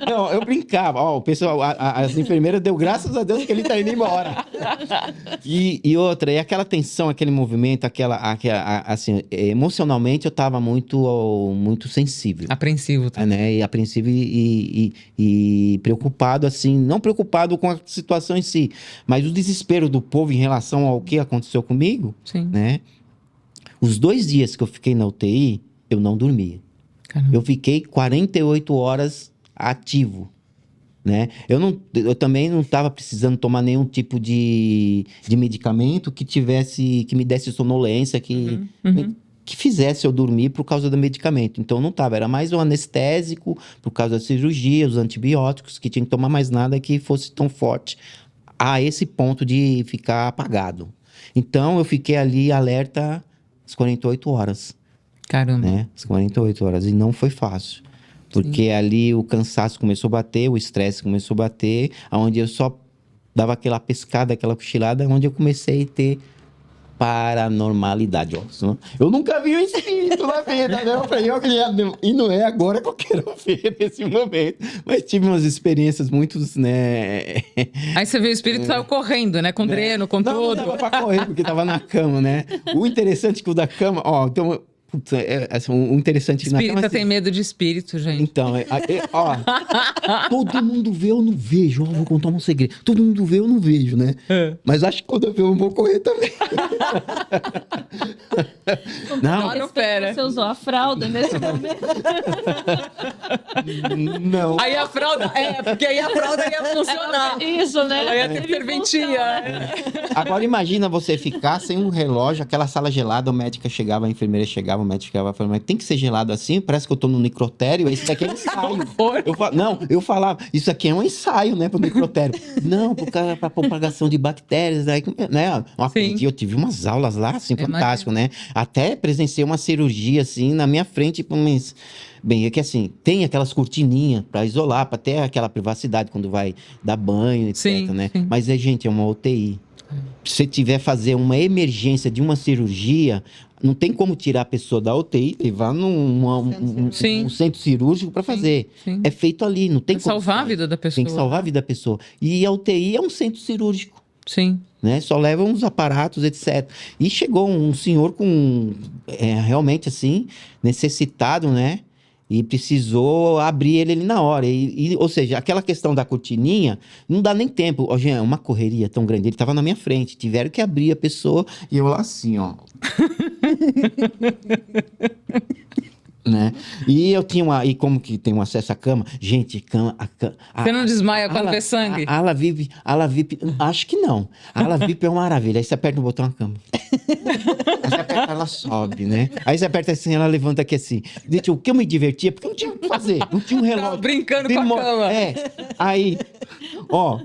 Não, eu brincava. Ó, o pessoal, as enfermeiras deu graças a Deus que ele tá indo embora. E outra, e aquela tensão, aquele movimento, assim, emocionalmente eu tava muito sensível. Apreensivo, tá? Né? E apreensivo e preocupado, assim, não preocupado com a situação em si, mas o desespero do povo em relação ao que aconteceu comigo, Sim. né? Os 2 dias que eu fiquei na UTI, eu não dormia. Caramba. Eu fiquei 48 horas ativo, né? Eu também não estava precisando tomar nenhum tipo de medicamento que me desse sonolência, que fizesse eu dormir por causa do medicamento. Então não estava, era mais um anestésico por causa da cirurgia, os antibióticos, que tinha que tomar mais nada que fosse tão forte a esse ponto de ficar apagado. Então eu fiquei ali alerta as 48 horas. Caramba. Né? As 48 horas. E não foi fácil. Porque ali o cansaço começou a bater, o estresse começou a bater, onde eu só dava aquela pescada, aquela cochilada, onde eu comecei a ter paranormalidade. Ó. Eu nunca vi um espírito na vida, né? Eu falei, e não é agora que eu quero ver nesse momento. Mas tive umas experiências muito, né? Aí você viu o espírito saiu correndo, né? Com dreno, com Não, tudo. não dava pra correr, porque tava na cama, né? O interessante é que o da cama, ó, então... Putz, assim, o interessante que na Espírita cama, tem medo de espírito, gente. então, ó, todo mundo vê, eu não vejo. Ó, vou contar um segredo. Todo mundo vê, eu não vejo, né? Mas acho que quando eu ver, eu vou correr também. Não, não, pera. Você usou a fralda nesse momento? Não. Aí a fralda, porque aí a fralda ia funcionar. Isso, né? Ela ia ter serventia. Agora imagina você ficar sem um relógio, aquela sala gelada, a médica chegava, a enfermeira chegava, o médico chegava, falava, mas tem que ser gelado assim? Parece que eu tô no necrotério, isso daqui é ensaio. Eu falava, isso aqui é um ensaio, né, pro necrotério. Não, pra propagação de bactérias, aí, né? Eu tive umas aulas lá, assim, fantástico, né? Até presenciei uma cirurgia, assim, na minha frente, mas... Bem, é que assim, tem aquelas cortininhas para isolar, para ter aquela privacidade quando vai dar banho, etc, sim, né? Sim. Mas gente, é uma UTI. Se você tiver fazer uma emergência de uma cirurgia, não tem como tirar a pessoa da UTI e levar num centro cirúrgico para fazer. Sim. É feito ali, não tem como salvar a vida da pessoa. Tem que salvar a vida da pessoa. E a UTI é um centro cirúrgico. Sim. Né? Só levam uns aparatos, etc. E chegou um senhor com realmente assim, necessitado, né? E precisou abrir ele ali na hora. Ou seja, aquela questão da cortininha, não dá nem tempo. Ó, gente, uma correria tão grande. Ele estava na minha frente. Tiveram que abrir a pessoa e eu lá assim, ó. Né? E eu tinha e como que tem um acesso à cama? Gente, você não desmaia quando vê sangue? A ala VIP, acho que não. A ala VIP é uma maravilha. Aí você aperta o botão da cama. Aí você aperta, ela sobe, né? Aí você aperta assim, ela levanta aqui assim. Gente, o que eu me divertia, porque eu não tinha o que fazer, não tinha um relógio. Tava brincando com a cama. Aí, ó,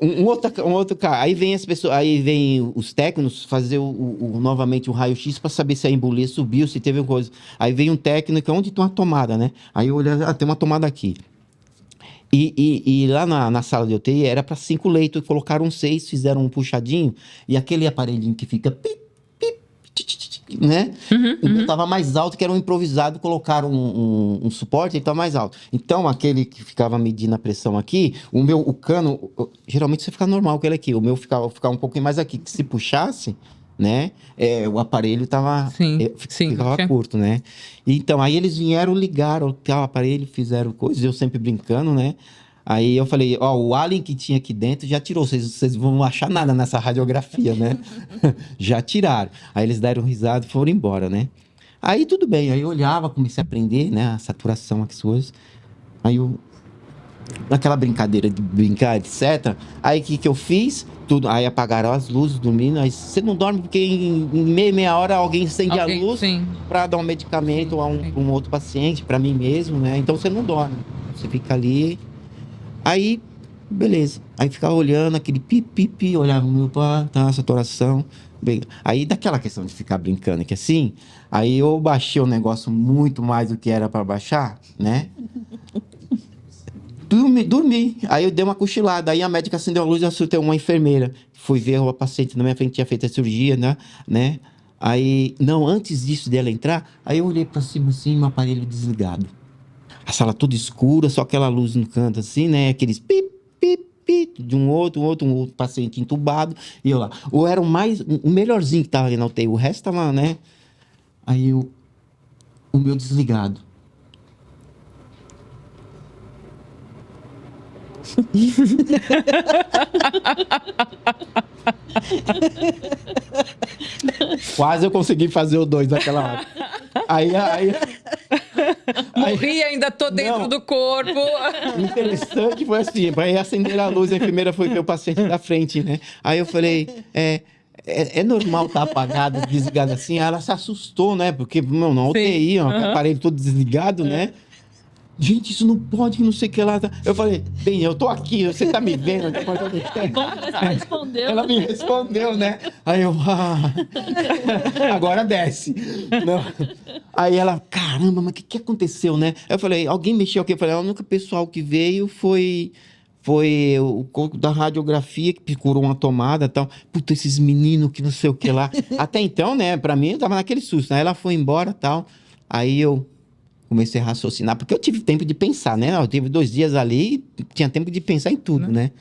um outro cara. Aí vem as pessoas, aí vem os técnicos fazer novamente o raio-x para saber se a embolia subiu, se teve alguma coisa. Aí vem um técnico, onde tem uma tomada, né? Aí eu olhei, tem uma tomada aqui. E lá na sala de UTI era para 5 leitos, colocaram 6, fizeram um puxadinho, e aquele aparelhinho que fica né? O meu tava mais alto, que era um improvisado, colocaram um suporte, ele tava mais alto. Então, aquele que ficava medindo a pressão aqui, o cano, geralmente você fica normal com ele aqui, o meu ficava um pouquinho mais aqui, que se puxasse, né? O aparelho tava ficava curto, né? Então, aí eles vieram, ligaram o aparelho, fizeram coisas, eu sempre brincando, né? Aí eu falei, ó, o alien que tinha aqui dentro já tirou, vocês vão achar nada nessa radiografia, né? Já tiraram. Aí eles deram risada e foram embora, né? Aí tudo bem, aí eu olhava, comecei a aprender, né? A saturação, as coisas. Aí eu... Naquela brincadeira de brincar, etc. Aí o que eu fiz? Tudo, aí apagaram as luzes, dormindo. Aí você não dorme porque em meia hora alguém acende a luz para dar um medicamento a um outro paciente, para mim mesmo, né? Então você não dorme. Você fica ali. Aí beleza. Aí ficava olhando aquele pi, olhava o meu pai, tá, saturação. Bem, aí daquela questão de ficar brincando que assim, aí eu baixei o negócio muito mais do que era para baixar, né? Dormi. Aí eu dei uma cochilada. Aí a médica acendeu a luz e eu assustei uma enfermeira. Fui ver a paciente na minha frente, tinha feito a cirurgia, né? Aí, não, antes disso dela entrar, aí eu olhei para cima assim, um aparelho desligado. A sala toda escura, só aquela luz no canto assim, né? Aqueles pip, de um outro paciente entubado. E eu lá. Ou era o melhorzinho que tava ali na UTI. O resto tava, né? Aí o meu desligado. Quase eu consegui fazer o 2 naquela hora. Aí Morri e ainda tô dentro Não. do corpo. O interessante foi assim, para acender a luz, a enfermeira foi ver o paciente da frente, né? Aí eu falei, é normal estar apagado, desligado assim? Aí ela se assustou, né? Porque, meu, na UTI, ó, aparelho todo desligado, né? Gente, isso não pode, não sei o que lá. Eu falei, bem, eu tô aqui, você tá me vendo. Respondeu. Ela me respondeu, né? Aí eu, agora desce. Não. Aí ela, caramba, mas o que aconteceu, né? Eu falei, alguém mexeu aqui? Eu falei, o único pessoal que veio foi o corpo da radiografia que curou uma tomada e tal. Puta, esses meninos que não sei o que lá. Até então, né, pra mim, eu tava naquele susto. Aí ela foi embora e tal. Aí eu comecei a raciocinar, porque eu tive tempo de pensar, né? Eu tive 2 dias ali, tinha tempo de pensar em tudo, né?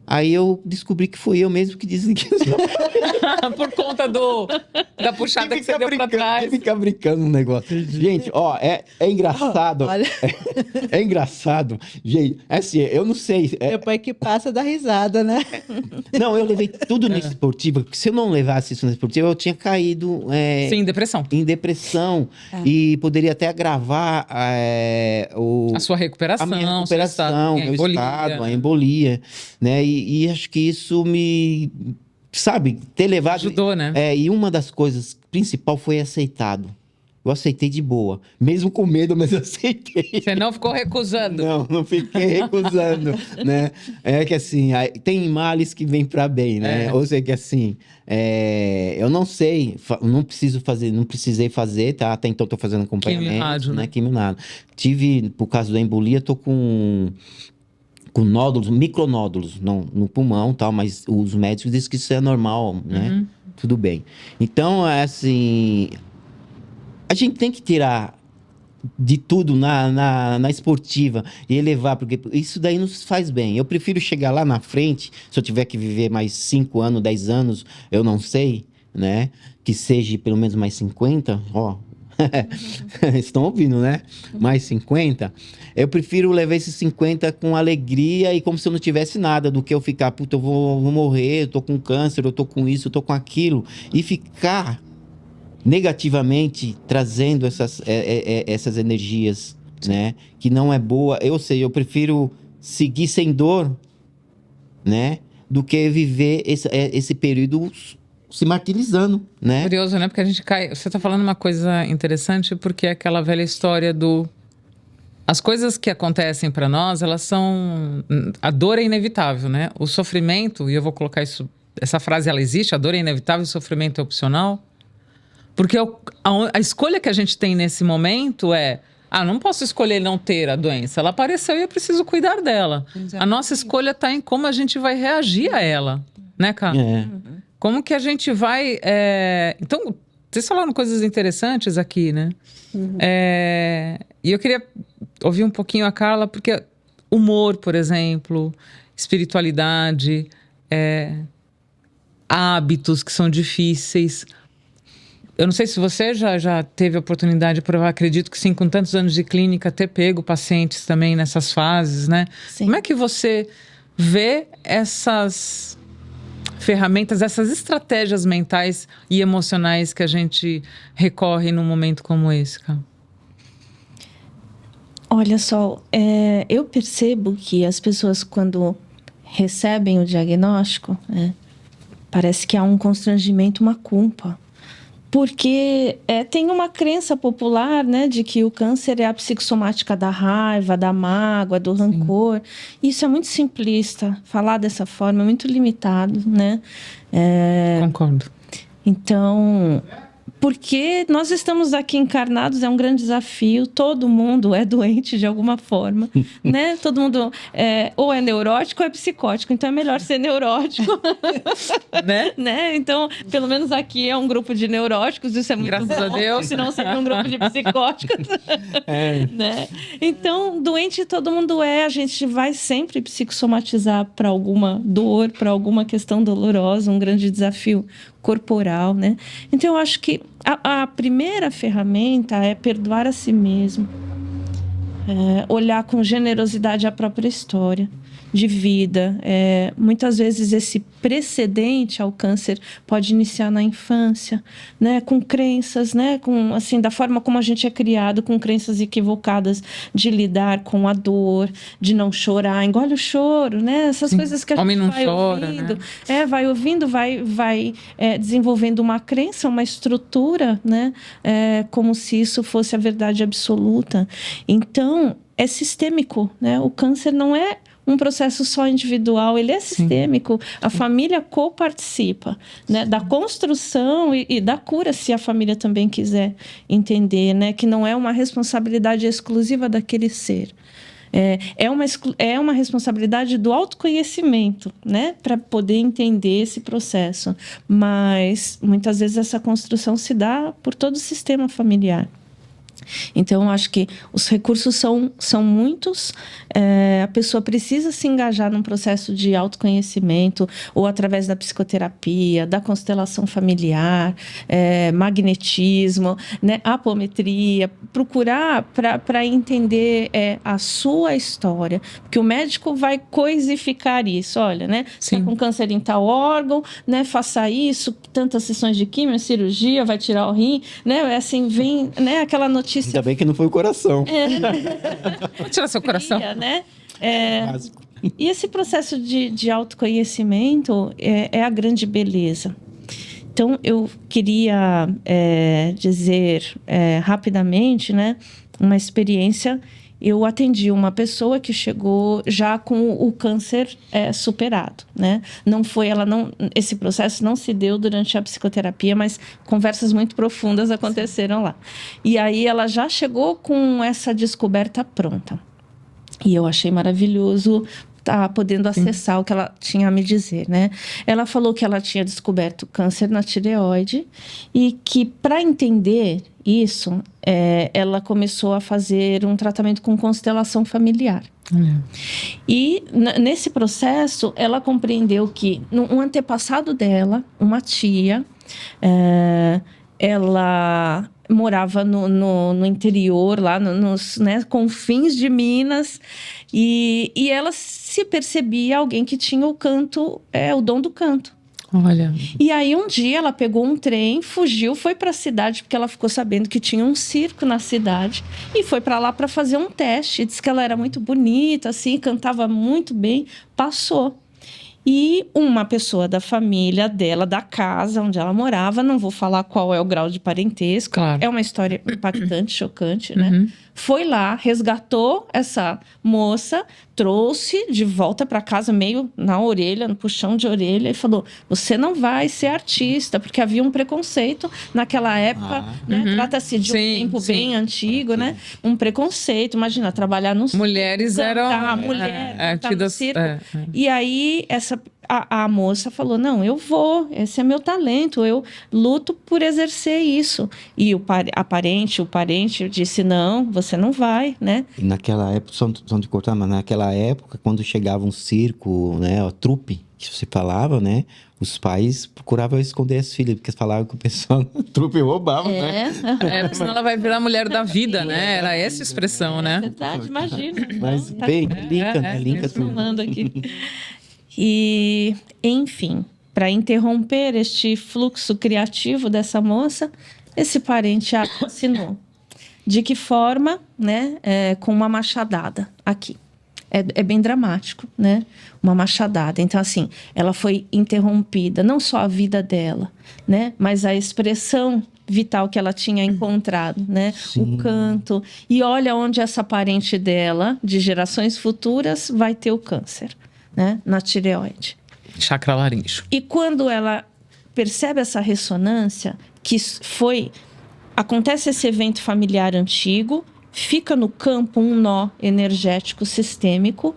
Aí eu descobri que foi eu mesmo que desliguei. Por conta da puxada que você deu pra trás. Fica brincando no negócio. Gente, ó, é engraçado. Olha, É engraçado. Gente, assim, eu não sei. depois que passa dá risada, né? Não, eu levei tudo na esportiva, porque se eu não levasse isso na esportiva, eu tinha caído Sim, depressão. em depressão e poderia até agravar A sua recuperação. a minha seu recuperação, meu estado, a embolia, né? E acho que isso me, sabe, ter levado... Ajudou, né? E uma das coisas principal foi aceitado. Eu aceitei de boa. Mesmo com medo, mas eu aceitei. Você não ficou recusando. Não fiquei recusando, né? É que assim, tem males que vêm para bem, né? Ou seja, que assim, eu não sei, não precisei fazer, tá? Até então tô fazendo acompanhamento, Quimio-rádio, né? Quimio-rádio. Tive, por causa da embolia, tô com nódulos, micronódulos no pulmão, tal, mas os médicos dizem que isso é normal, né? Tudo bem. Então, assim, a gente tem que tirar de tudo na esportiva e elevar, porque isso daí nos faz bem. Eu prefiro chegar lá na frente, se eu tiver que viver mais 5 anos, 10 anos, eu não sei, né? Que seja pelo menos mais 50, ó. Estão ouvindo, né? Mais 50. Eu prefiro levar esses 50 com alegria e como se eu não tivesse nada, do que eu ficar, puta, eu vou morrer, eu tô com câncer, eu tô com isso, eu tô com aquilo. E ficar negativamente trazendo essas energias, né? Que não é boa. Eu sei, eu prefiro seguir sem dor, né? Do que viver esse período se martirizando, né? Curioso, né? Porque a gente cai... Você tá falando uma coisa interessante, porque é aquela velha história do... As coisas que acontecem para nós, elas são... A dor é inevitável, né? O sofrimento, e eu vou colocar isso... Essa frase, ela existe, a dor é inevitável, o sofrimento é opcional. Porque a escolha que a gente tem nesse momento é... não posso escolher não ter a doença. Ela apareceu e eu preciso cuidar dela. Exatamente. A nossa escolha está em como a gente vai reagir a ela. Né, Ká? Como que a gente vai... Então, vocês falaram coisas interessantes aqui, né? E eu queria ouvir um pouquinho a Carla, porque humor, por exemplo, espiritualidade, hábitos que são difíceis... Eu não sei se você já teve a oportunidade de provar, acredito que sim, com tantos anos de clínica, ter pego pacientes também nessas fases, né? Sim. Como é que você vê essas ferramentas, essas estratégias mentais e emocionais que a gente recorre num momento como esse, cara? Olha só, eu percebo que as pessoas, quando recebem o diagnóstico, parece que há um constrangimento, uma culpa. Porque tem uma crença popular, né, de que o câncer é a psicossomática da raiva, da mágoa, do rancor. Isso é muito simplista, falar dessa forma é muito limitado, né? Concordo. Então, porque nós estamos aqui encarnados, é um grande desafio, todo mundo é doente de alguma forma, né? Todo mundo ou é neurótico ou é psicótico, então é melhor ser neurótico, né? Então, pelo menos aqui é um grupo de neuróticos, isso é muito Graças a bom, Deus. senão seria um grupo de psicóticos, né? Então, doente todo mundo a gente vai sempre psicossomatizar para alguma dor, para alguma questão dolorosa, um grande desafio corporal, né? Então, eu acho que a primeira ferramenta é perdoar a si mesmo, olhar com generosidade a própria história de vida. Muitas vezes esse precedente ao câncer pode iniciar na infância, né, com crenças, né, com assim da forma como a gente é criado, com crenças equivocadas de lidar com a dor, de não chorar, engole o choro, né, essas coisas que a Homem gente não vai chora, ouvindo, né? vai ouvindo, vai desenvolvendo uma crença, uma estrutura, né, como se isso fosse a verdade absoluta. Então é sistêmico, né? O câncer não é um processo só individual, ele é sistêmico. A família coparticipa, né, da construção e da cura, se a família também quiser entender, né, que não é uma responsabilidade exclusiva daquele ser. É uma responsabilidade do autoconhecimento, né, para poder entender esse processo. Mas, muitas vezes, essa construção se dá por todo o sistema familiar. Então, eu acho que os recursos são muitos. A pessoa precisa se engajar num processo de autoconhecimento, ou através da psicoterapia, da constelação familiar, magnetismo, né, apometria, procurar para entender a sua história. Porque o médico vai coisificar isso. Olha, né, está com câncer em tal órgão, né, faça isso, tantas sessões de quimio, cirurgia, vai tirar o rim, né, assim, vem, né, aquela notícia. Ainda bem que não foi o coração. Vou tirar seu coração. Né? Básico. E esse processo de autoconhecimento é a grande beleza. Então, eu queria dizer rapidamente, né, uma experiência. Eu atendi uma pessoa que chegou já com o câncer superado, né? Esse processo não se deu durante a psicoterapia, mas conversas muito profundas aconteceram lá. E aí ela já chegou com essa descoberta pronta. E eu achei maravilhoso estar podendo acessar o que ela tinha a me dizer, né? Ela falou que ela tinha descoberto câncer na tireoide e que, para entender isso, ela começou a fazer um tratamento com constelação familiar. E nesse processo, ela compreendeu que um antepassado dela, uma tia, ela morava no interior, lá nos confins de Minas, e ela se percebia alguém que tinha o dom do canto. Olha. E aí um dia ela pegou um trem, fugiu, foi para a cidade, porque ela ficou sabendo que tinha um circo na cidade, e foi para lá para fazer um teste. Disse que ela era muito bonita, assim, cantava muito bem, passou. E uma pessoa da família dela, da casa onde ela morava, não vou falar qual é o grau de parentesco, claro. É uma história impactante, chocante, né? Foi lá, resgatou essa moça, trouxe de volta para casa, meio na orelha, no puxão de orelha, e falou: você não vai ser artista, porque havia um preconceito naquela época, né? Trata-se de um tempo bem antigo, né? Um preconceito, imagina, trabalhar no circo. Mulheres eram... mulher, no circo. E aí, a moça falou: não, eu vou, esse é meu talento, eu luto por exercer isso. E o parente disse: não, você não vai, né? E naquela época, só de cortar, mas naquela época, quando chegava um circo, né, a trupe, que você falava, né, os pais procuravam esconder as filhas, porque falavam que o pessoal da trupe roubava, né? Porque senão ela vai virar mulher da vida, né? Era essa expressão, né? Verdade, imagina. Mas bem, linka, né? Linka tudo. Aqui. E, enfim, para interromper este fluxo criativo dessa moça, esse parente a assinou. De que forma? Né? Com uma machadada aqui. É bem dramático, né? Uma machadada. Então, assim, ela foi interrompida, não só a vida dela, né? Mas a expressão vital que ela tinha encontrado, né? O canto. E olha onde essa parente dela, de gerações futuras, vai ter o câncer, né? Na tireoide. Chakra laríngeo. E quando ela percebe essa ressonância, que acontece esse evento familiar antigo, fica no campo um nó energético sistêmico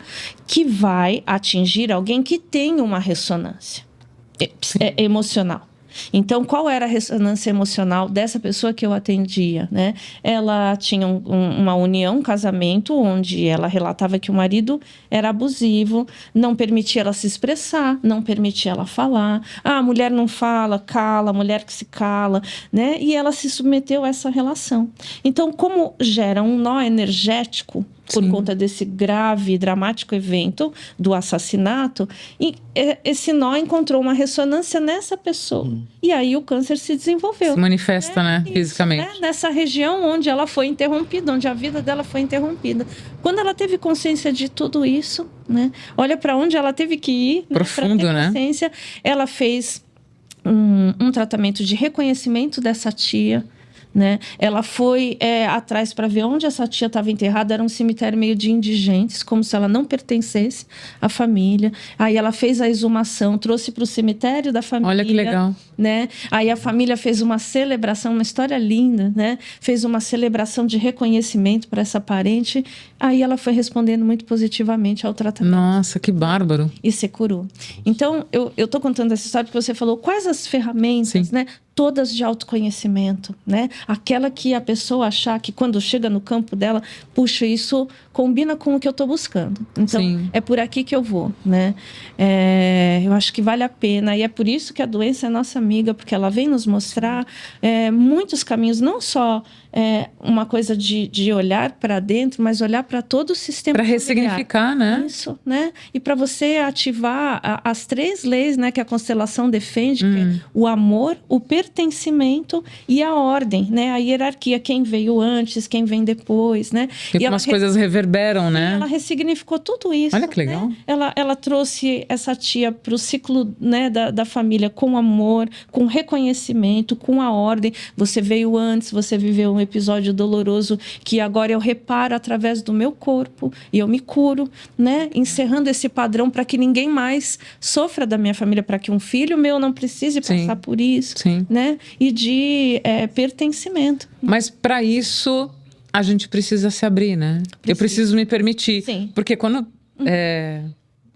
que vai atingir alguém que tem uma ressonância emocional. Então, qual era a ressonância emocional dessa pessoa que eu atendia, né? Ela tinha uma união, um casamento, onde ela relatava que o marido era abusivo, não permitia ela se expressar, não permitia ela falar. A mulher não fala, cala, a mulher que se cala, né? E ela se submeteu a essa relação. Então, como gera um nó energético por conta desse grave e dramático evento do assassinato, e esse nó encontrou uma ressonância nessa pessoa. E aí o câncer se desenvolveu. Se manifesta, né? Isso, Fisicamente. né? Nessa região onde ela foi interrompida, onde a vida dela foi interrompida. Quando ela teve consciência de tudo isso, né? Olha para onde ela teve que ir. Profundo, pra ter né? consciência. Ela fez um tratamento de reconhecimento dessa tia, né? Ela foi atrás para ver onde essa tia estava enterrada. Era um cemitério meio de indigentes, como se ela não pertencesse à família. Aí ela fez a exumação, trouxe para o cemitério da família. Olha que legal. Né? Aí a família fez uma celebração, uma história linda, né? Fez uma celebração de reconhecimento para essa parente. Aí ela foi respondendo muito positivamente ao tratamento. Nossa, que bárbaro. E se curou. Então, eu tô contando essa história porque você falou quais as ferramentas, né? Todas de autoconhecimento, né? Aquela que a pessoa achar que quando chega no campo dela, puxa, isso combina com o que eu tô buscando. Então, é por aqui que eu vou, né? Eu acho que vale a pena. E é por isso que a doença é nossa amiga, porque ela vem nos mostrar muitos caminhos, não só uma coisa de olhar para dentro, mas olhar para todo o sistema para familiar. ressignificar, né? Isso, né? E para você ativar as 3 leis, né, que a constelação defende, que é o amor, o pertencimento e a ordem, né? A hierarquia, quem veio antes, quem vem depois, né? E como as coisas reverberam, né? Ela ressignificou tudo isso. Olha que legal. Né? Ela trouxe essa tia para o ciclo, né, da família com amor, com reconhecimento, com a ordem. Você veio antes, você viveu um episódio doloroso que agora eu reparo através do meu corpo e eu me curo, né? Encerrando esse padrão para que ninguém mais sofra da minha família, para que um filho meu não precise passar por isso, né? E de pertencimento. Mas para isso a gente precisa se abrir, né? Eu preciso me permitir. Sim. Porque quando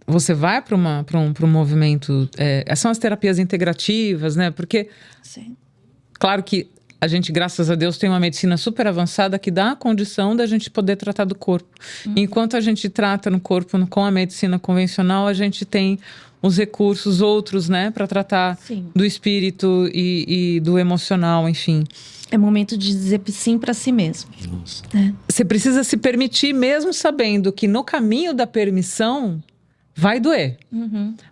você vai para um movimento... são as terapias integrativas, né? Porque, claro que a gente, graças a Deus, tem uma medicina super avançada que dá a condição da gente poder tratar do corpo. Enquanto a gente trata no corpo com a medicina convencional, a gente tem os recursos outros, né? Para tratar do espírito e do emocional, enfim. É momento de dizer sim para si mesmo. Você precisa se permitir, mesmo sabendo que no caminho da permissão vai doer.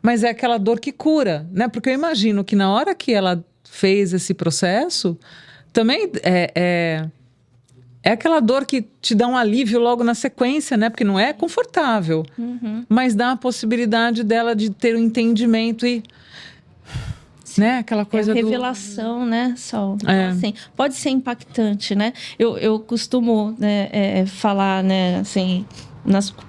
Mas é aquela dor que cura, né? Porque eu imagino que na hora que ela fez esse processo, também é aquela dor que te dá um alívio logo na sequência, né? Porque não é confortável. Mas dá a possibilidade dela de ter um entendimento e... né? Aquela coisa revelação, né, Sol? Então, assim, pode ser impactante, né? Eu costumo falar, né, assim,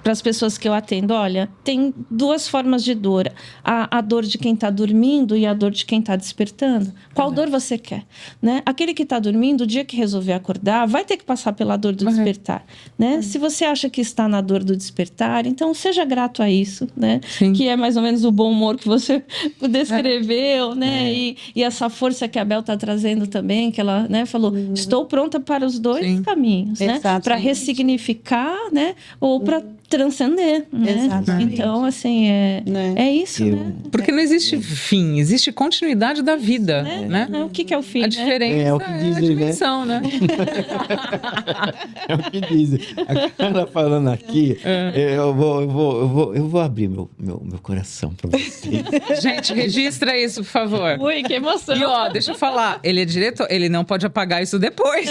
para as pessoas que eu atendo, olha, tem 2 formas de dor. A dor de quem está dormindo e a dor de quem está despertando. Qual dor você quer? Né? Aquele que está dormindo, o dia que resolver acordar, vai ter que passar pela dor do despertar. Né? Se você acha que está na dor do despertar, então seja grato a isso, né? Que é mais ou menos o bom humor que você descreveu, né? E essa força que a Bel está trazendo também, que ela, né, falou, estou pronta para os 2 caminhos, né? Para ressignificar, né? Ou para transcender, né? Então, assim, é isso, né? Porque não existe fim, existe continuidade da vida, né? O que é o fim, a diferença é o que dizem, a dimensão, né? É o que dizem. Ela falando aqui, eu vou abrir meu coração para vocês. Gente, registra isso, por favor. Ui, que emoção. E ó, deixa eu falar, ele é diretor, ele não pode apagar isso depois.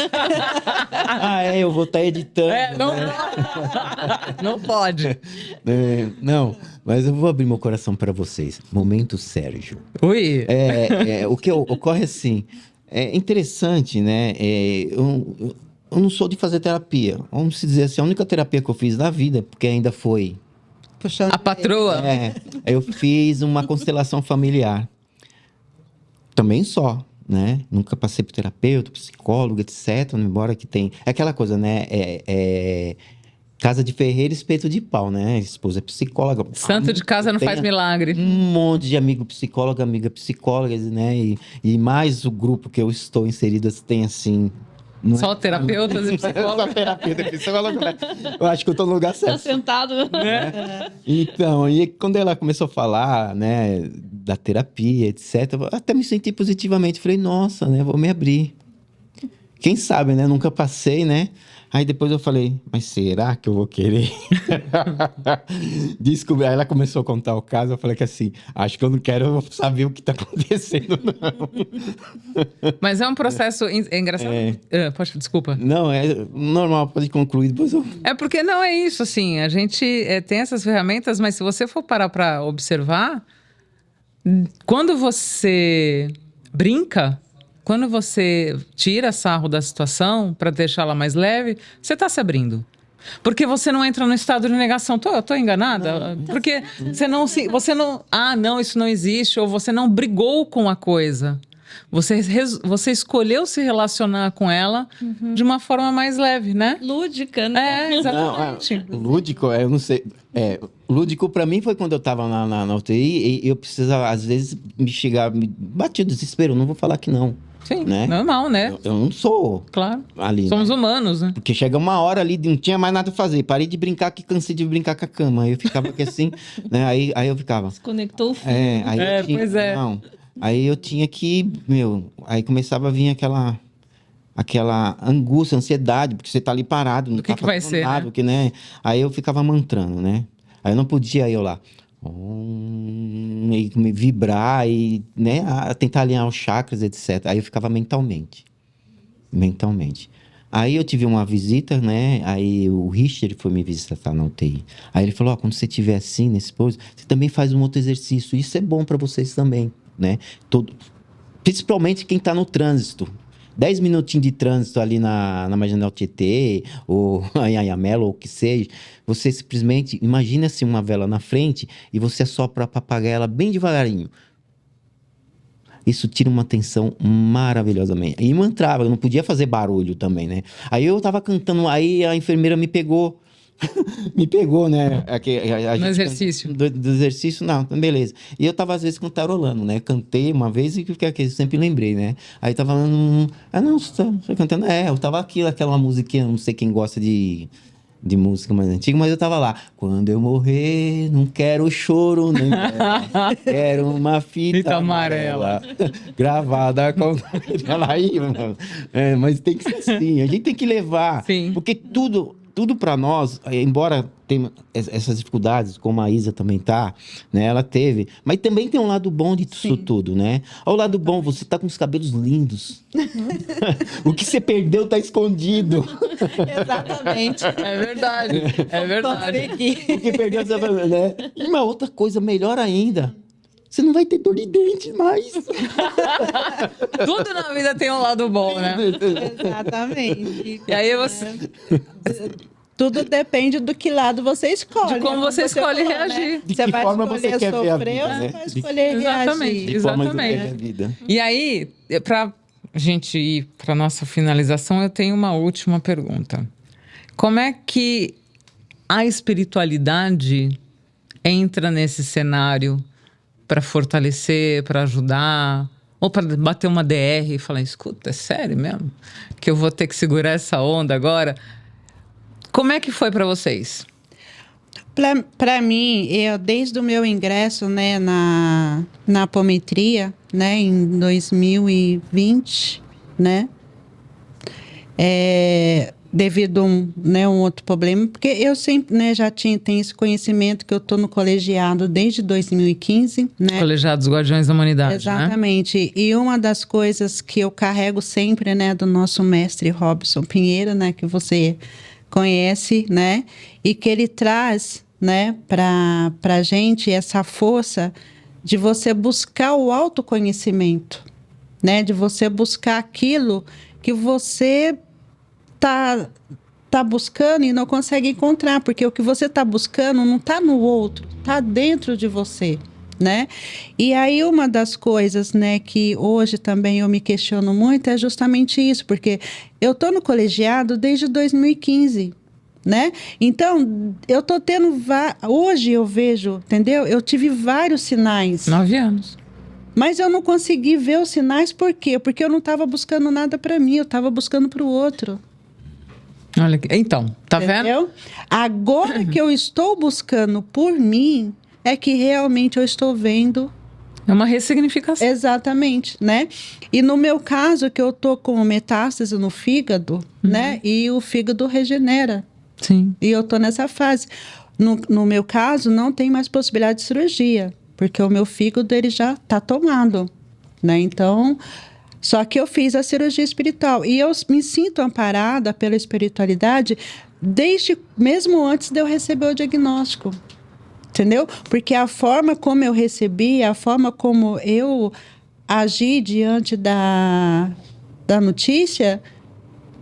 Eu vou estar editando. Não pode. Não, mas eu vou abrir meu coração para vocês. Momento Sérgio. Ui. O que ocorre assim, É interessante, né? Eu não sou de fazer terapia. Vamos dizer assim, a única terapia que eu fiz na vida, porque ainda foi... Puxando A patroa? Eu fiz uma constelação familiar. Também só, né? Nunca passei por terapeuta, psicólogo, etc. Embora que tem... É aquela coisa, né? Casa de ferreiro, espeto de pau, né? A esposa é psicóloga. Santo de casa não faz milagre. Um monte de amigo psicólogo, amiga psicóloga, né? E mais o grupo que eu estou inserido tem assim... Só terapeutas e psicólogos. Só terapeuta e psicólogo, né? Eu acho que eu tô no lugar Tá certo. sentado. Então, e quando ela começou a falar, né, da terapia, etc., eu até me senti positivamente. Falei, nossa, né, vou me abrir. Quem sabe, né? Nunca passei, né? Aí depois eu falei, mas será que eu vou querer? Descobri. Aí ela começou a contar o caso, eu falei que assim, acho que eu não quero saber o que tá acontecendo, não. Mas é um processo engraçado. Desculpa. Não, é normal, pode concluir, depois eu... É porque não é isso, assim. A gente tem essas ferramentas, mas se você for parar para observar, quando você brinca, quando você tira sarro da situação para deixá-la mais leve, você está se abrindo. Porque você não entra no estado de negação. Tô enganada? Não. Porque você não... Ah, não, isso não existe. Ou você não brigou com a coisa. Você escolheu se relacionar com ela de uma forma mais leve, né? Lúdica, né? Exatamente. Lúdico, eu não sei. Lúdico pra mim foi quando eu tava na UTI e eu precisava, às vezes, me batia o desespero. Não vou falar que não. Sim, né? normal, né? Eu não sou. Claro. Ali, Somos né? humanos, né? Porque chega uma hora ali, não tinha mais nada a fazer. Parei de brincar, que cansei de brincar com a cama. Aí eu ficava aqui assim, né? Aí eu ficava. Desconectou o fio. Pois é. Não. Aí eu tinha que, aí começava a vir aquela angústia, ansiedade, porque você tá ali parado, não Do que tá vai fazendo ser, nada, né? que, né? Aí eu ficava mantrando, né? Aí eu não podia ir lá. E me vibrar e, né, tentar alinhar os chakras, etc. Aí eu ficava mentalmente. Aí eu tive uma visita, né? Aí o Richard foi me visitar na UTI. Aí ele falou, quando você estiver assim, nesse pose, você também faz um outro exercício. Isso é bom para vocês também, né? Principalmente quem tá no trânsito. 10 minutinhos de trânsito ali na Marginal Tietê, ou em Anhanguera, ou o que seja, você simplesmente imagina assim uma vela na frente e você assopra para apagar ela bem devagarinho. Isso tira uma tensão maravilhosamente. E mantrava, eu não podia fazer barulho também, né? Aí eu tava cantando, aí a enfermeira me pegou. Me pegou, né? No exercício. Do exercício, não, beleza. E eu tava, às vezes, cantarolando, né? Cantei uma vez e que eu sempre lembrei, né? Aí tava falando, não, você tá cantando? Eu tava aquela musiquinha, não sei quem gosta de música mais antiga, mas eu tava lá. Quando eu morrer, não quero choro, nem quero uma fita amarela. Gravada com... Aí, mano. Mas tem que ser assim, a gente tem que levar. Sim. Porque tudo para nós, embora tenha essas dificuldades, como a Isa também tá, né? Ela teve, mas também tem um lado bom disso tudo, né? O lado bom, você tá com os cabelos lindos. O que você perdeu tá escondido. Exatamente. É verdade. É verdade. O que perdeu, você vai, né? E uma outra coisa melhor ainda, você não vai ter dor de dente mais. Tudo na vida tem um lado bom, né? Exatamente. E aí você... Tudo depende do que lado você escolhe. De como você escolhe reagir. Né? De você que vai forma você escolher quer ver a sofrer vida, ou né? você vai escolher Exatamente. reagir. De forma que Exatamente. você quer a vida. E aí, pra gente ir pra nossa finalização, eu tenho uma última pergunta. Como é que a espiritualidade entra nesse cenário para fortalecer, para ajudar, ou para bater uma DR e falar, escuta, é sério mesmo? Que eu vou ter que segurar essa onda agora? Como é que foi para vocês? Para mim, desde o meu ingresso, né, na apometria, né, em 2020, né, devido a um outro problema, porque eu sempre, né, já tenho esse conhecimento que eu estou no colegiado desde 2015, né? Colegiados Guardiões da Humanidade, Exatamente. Né? E uma das coisas que eu carrego sempre, né, do nosso mestre Robson Pinheiro, né, que você conhece, né, e que ele traz, né, para a gente essa força de você buscar o autoconhecimento, né? De você buscar aquilo que você tá buscando e não consegue encontrar, porque o que você tá buscando não tá no outro, tá dentro de você, né? E aí uma das coisas, né, que hoje também eu me questiono muito é justamente isso, porque eu tô no colegiado desde 2015, né? Então, eu tô tendo hoje eu vejo, entendeu? Eu tive vários sinais. 9 anos. Mas eu não consegui ver os sinais, por quê? Porque eu não estava buscando nada para mim, eu estava buscando para o outro. Olha, então, tá vendo? Entendeu? Agora que eu estou buscando por mim, é que realmente eu estou vendo. É uma ressignificação. Exatamente, né? E no meu caso, que eu tô com metástase no fígado, né? E o fígado regenera. Sim. E eu tô nessa fase. No meu caso, não tem mais possibilidade de cirurgia, porque o meu fígado ele já tá tomado, né? Então, só que eu fiz a cirurgia espiritual e eu me sinto amparada pela espiritualidade desde mesmo antes de eu receber o diagnóstico. Entendeu? Porque a forma como eu recebi, a forma como eu agi diante da notícia,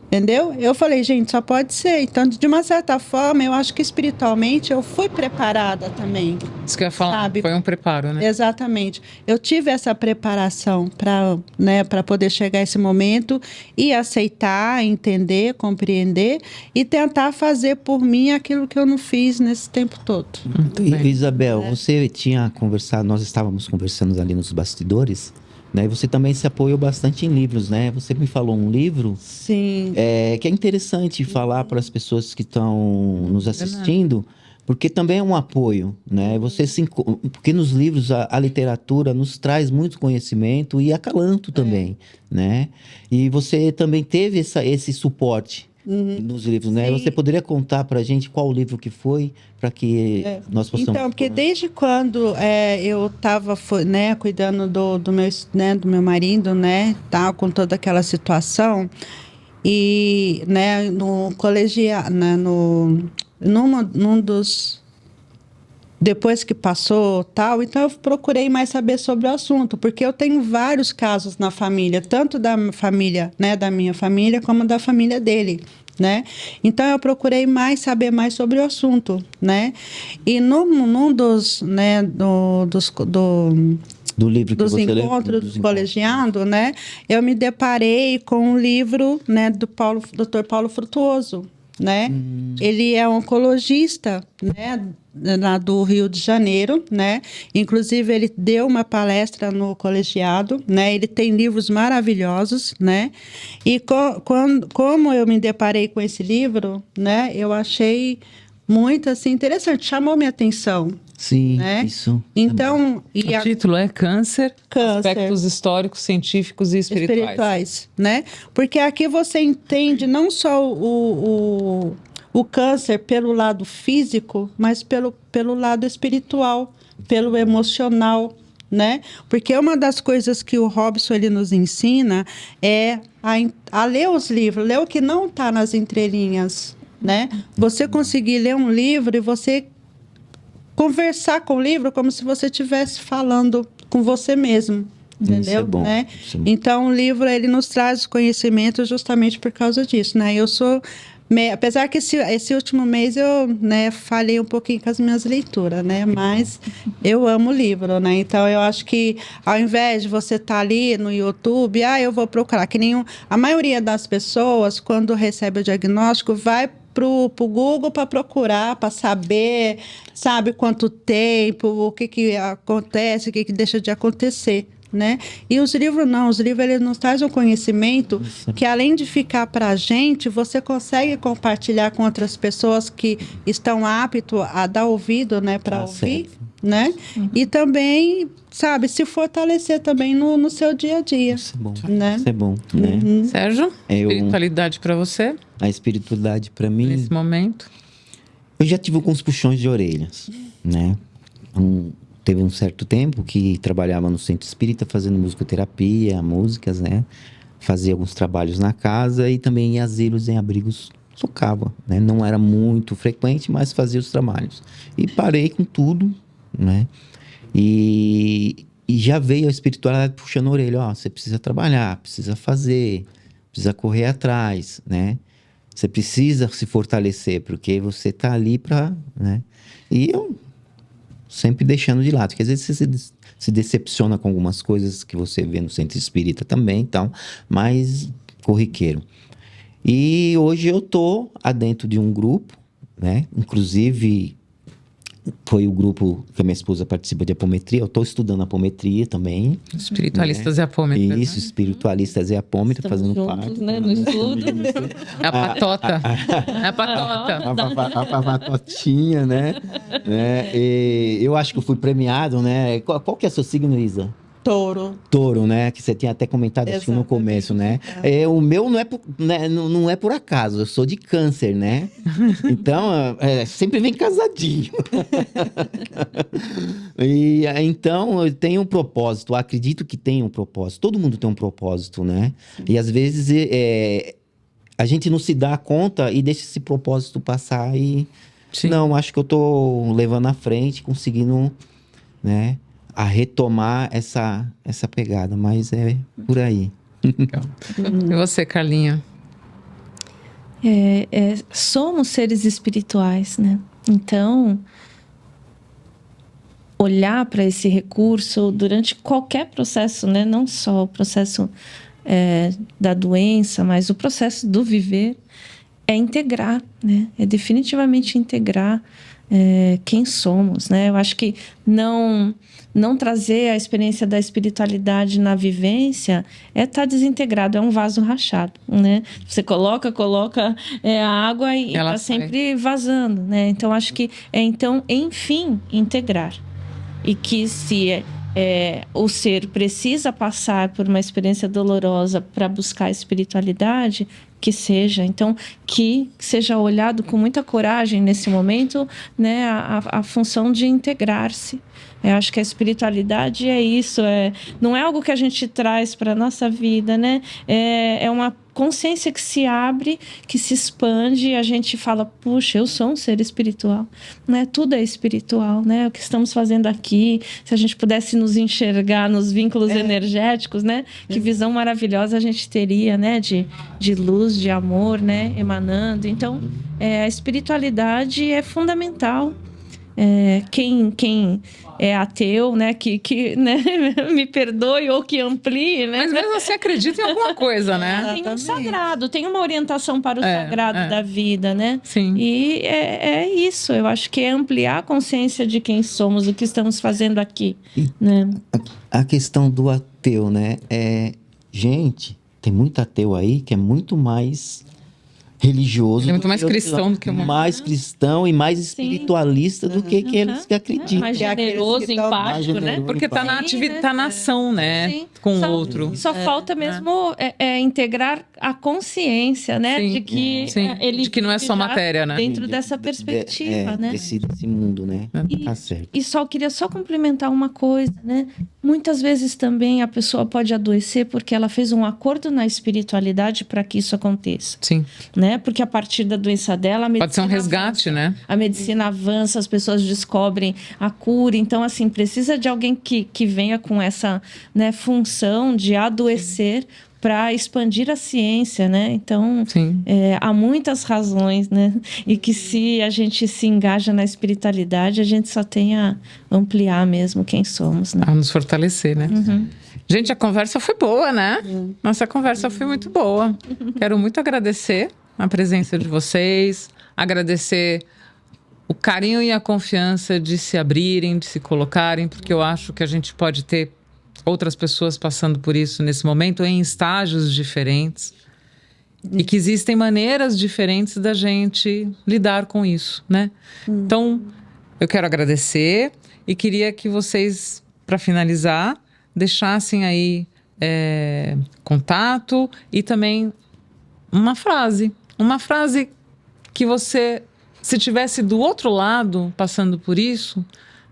entendeu? Eu falei, gente, só pode ser. Então, de uma certa forma, eu acho que espiritualmente eu fui preparada também. Isso que eu ia falar, sabe? foi um preparo, né? Exatamente. Eu tive essa preparação para, né, para poder chegar a esse momento e aceitar, entender, compreender e tentar fazer por mim aquilo que eu não fiz nesse tempo todo. Muito bem. Isabel, você tinha conversado, nós estávamos conversando ali nos bastidores, né? E você também se apoiou bastante em livros, né? Você me falou um livro Sim. que é interessante falar para as pessoas que estão nos assistindo, porque também é um apoio, né? Porque nos livros a literatura nos traz muito conhecimento e acalanto também, né? E você também teve esse suporte nos livros, né? Sim. Você poderia contar para a gente qual livro que foi, para que nós possamos... Então, porque desde quando eu estava, né, cuidando do meu marido, né, tá, com toda aquela situação, e, né, no colegial, né, num dos... Depois que passou, tal, então eu procurei mais saber sobre o assunto, porque eu tenho vários casos na família, tanto da família, né, da minha família, como da família dele, né? Então eu procurei saber mais sobre o assunto, né? E num dos, né, do livro que dos você leu, encontros do colegiado, né, eu me deparei com um livro, né, do Dr. Paulo Frutuoso, né? Ele é oncologista, né, lá do Rio de Janeiro, né? Inclusive ele deu uma palestra no colegiado, né? Ele tem livros maravilhosos, né? E como eu me deparei com esse livro, né, eu achei muito assim interessante, chamou minha atenção. Sim, né? isso. Então, O título é Câncer, Câncer. Aspectos Históricos, Científicos e Espirituais. Né? Porque aqui você entende não só o câncer pelo lado físico, mas pelo lado espiritual, pelo emocional, né? Porque uma das coisas que o Robson ele nos ensina é a ler os livros, ler o que não está nas entrelinhas, né? Você conseguir ler um livro e você conversar com o livro como se você estivesse falando com você mesmo, entendeu? Isso é bom, né? isso é bom. Então o livro ele nos traz conhecimento justamente por causa disso, né? Eu sou apesar que esse último mês eu, né, falhei um pouquinho com as minhas leituras, né? Mas eu amo o livro, né? Então eu acho que ao invés de você estar ali no YouTube, eu vou procurar, que nem a maioria das pessoas quando recebe o diagnóstico vai pro Google para procurar, para saber, sabe, quanto tempo, o que acontece, o que deixa de acontecer, né? E os livros não, os livros eles nos trazem um conhecimento que além de ficar para a gente, você consegue compartilhar com outras pessoas que estão aptos a dar ouvido, né, para ouvir, certo. né? E também, sabe, se fortalecer também no seu dia a dia. Isso é bom, né? isso é bom, né? Sérgio, espiritualidade para você, A espiritualidade para mim... nesse momento? Eu já tive alguns puxões de orelhas, né? Teve um certo tempo que trabalhava no centro espírita fazendo musicoterapia, músicas, né? Fazia alguns trabalhos na casa e também em asilos, em abrigos, tocava, né? Não era muito frequente, mas fazia os trabalhos. E parei com tudo, né? E E já veio a espiritualidade puxando a orelha, ó, você precisa trabalhar, precisa fazer, precisa correr atrás, né? Você precisa se fortalecer, porque você tá ali pra, né? E eu sempre deixando de lado, porque às vezes você se decepciona com algumas coisas que você vê no centro espírita também, então, mas corriqueiro. E hoje eu tô adentro de um grupo, né? Inclusive, foi o grupo que a minha esposa participa de apometria. Eu estou estudando apometria também. Espiritualistas e apômetras. Isso, espiritualistas e apômetras, fazendo juntos, parte. né, no estudo. É a patota. É a patota. A patotinha, né? E eu acho que eu fui premiado, né? Qual que é o seu signo, Isa? Touro. Touro, né? Que você tinha até comentado assim no começo, né? O meu não é, não é por acaso, eu sou de câncer, né? Então, sempre vem casadinho. E então, eu tenho um propósito, eu acredito que tem um propósito. Todo mundo tem um propósito, né? E às vezes a gente não se dá conta e deixa esse propósito passar e... Sim. Não, acho que eu tô levando à frente, conseguindo, né? A retomar essa pegada, mas é por aí. E você, Carlinha? Somos seres espirituais, né? Então, olhar para esse recurso durante qualquer processo, né? Não só o processo da doença, mas o processo do viver, é integrar, né? É definitivamente integrar quem somos, né? Eu acho que não trazer a experiência da espiritualidade na vivência é estar desintegrado, é um vaso rachado, né? Você coloca a água e está sempre vazando, né? Então, acho que enfim, integrar. E que se o ser precisa passar por uma experiência dolorosa para buscar a espiritualidade, que seja. Então, que seja olhado com muita coragem nesse momento, né, a função de integrar-se. Eu acho que a espiritualidade é isso, não é algo que a gente traz para a nossa vida, né? É uma consciência que se abre, que se expande e a gente fala, puxa, eu sou um ser espiritual, né? Tudo é espiritual, né? O que estamos fazendo aqui, se a gente pudesse nos enxergar nos vínculos energéticos, né? Que visão maravilhosa a gente teria, né? De luz, de amor, né? Emanando. Então, a espiritualidade é fundamental. Quem é ateu, né, que né, me perdoe ou que amplie, né? Mas mesmo assim acredita em alguma coisa, né? Tem um sagrado, tem uma orientação para o sagrado da vida, né? Sim. E é isso, eu acho que é ampliar a consciência de quem somos, o que estamos fazendo aqui, né? A questão do ateu, né? Gente, tem muito ateu aí que é muito mais religioso, é muito mais cristão do que uma... mais cristão e mais espiritualista do que aqueles que acreditam. Mais generoso, empático, né? Porque tá na atividade, tá na ação, né? Sim. Com o outro. Só falta mesmo integrar a consciência, né? Sim. De que ele de que não é só matéria, né? dentro dessa perspectiva, né? Desse mundo, né? Tá certo. E queria só complementar uma coisa, né? Muitas vezes também a pessoa pode adoecer porque ela fez um acordo na espiritualidade para que isso aconteça. Sim. Né? Porque a partir da doença dela, a medicina pode ser um resgate, avança, né? A medicina avança, as pessoas descobrem a cura. Então, assim, precisa de alguém que venha com essa, né, função de adoecer para expandir a ciência, né? Então, há muitas razões, né? E que se a gente se engaja na espiritualidade, a gente só tem a ampliar mesmo quem somos, né? A nos fortalecer, né? Gente, a conversa foi boa, né? Nossa conversa foi muito boa. Quero muito agradecer a presença de vocês, agradecer o carinho e a confiança de se abrirem, de se colocarem, porque eu acho que a gente pode ter outras pessoas passando por isso nesse momento, em estágios diferentes, e que existem maneiras diferentes da gente lidar com isso, né? Então, eu quero agradecer e queria que vocês, para finalizar, deixassem aí contato e também uma frase que você, se tivesse do outro lado passando por isso,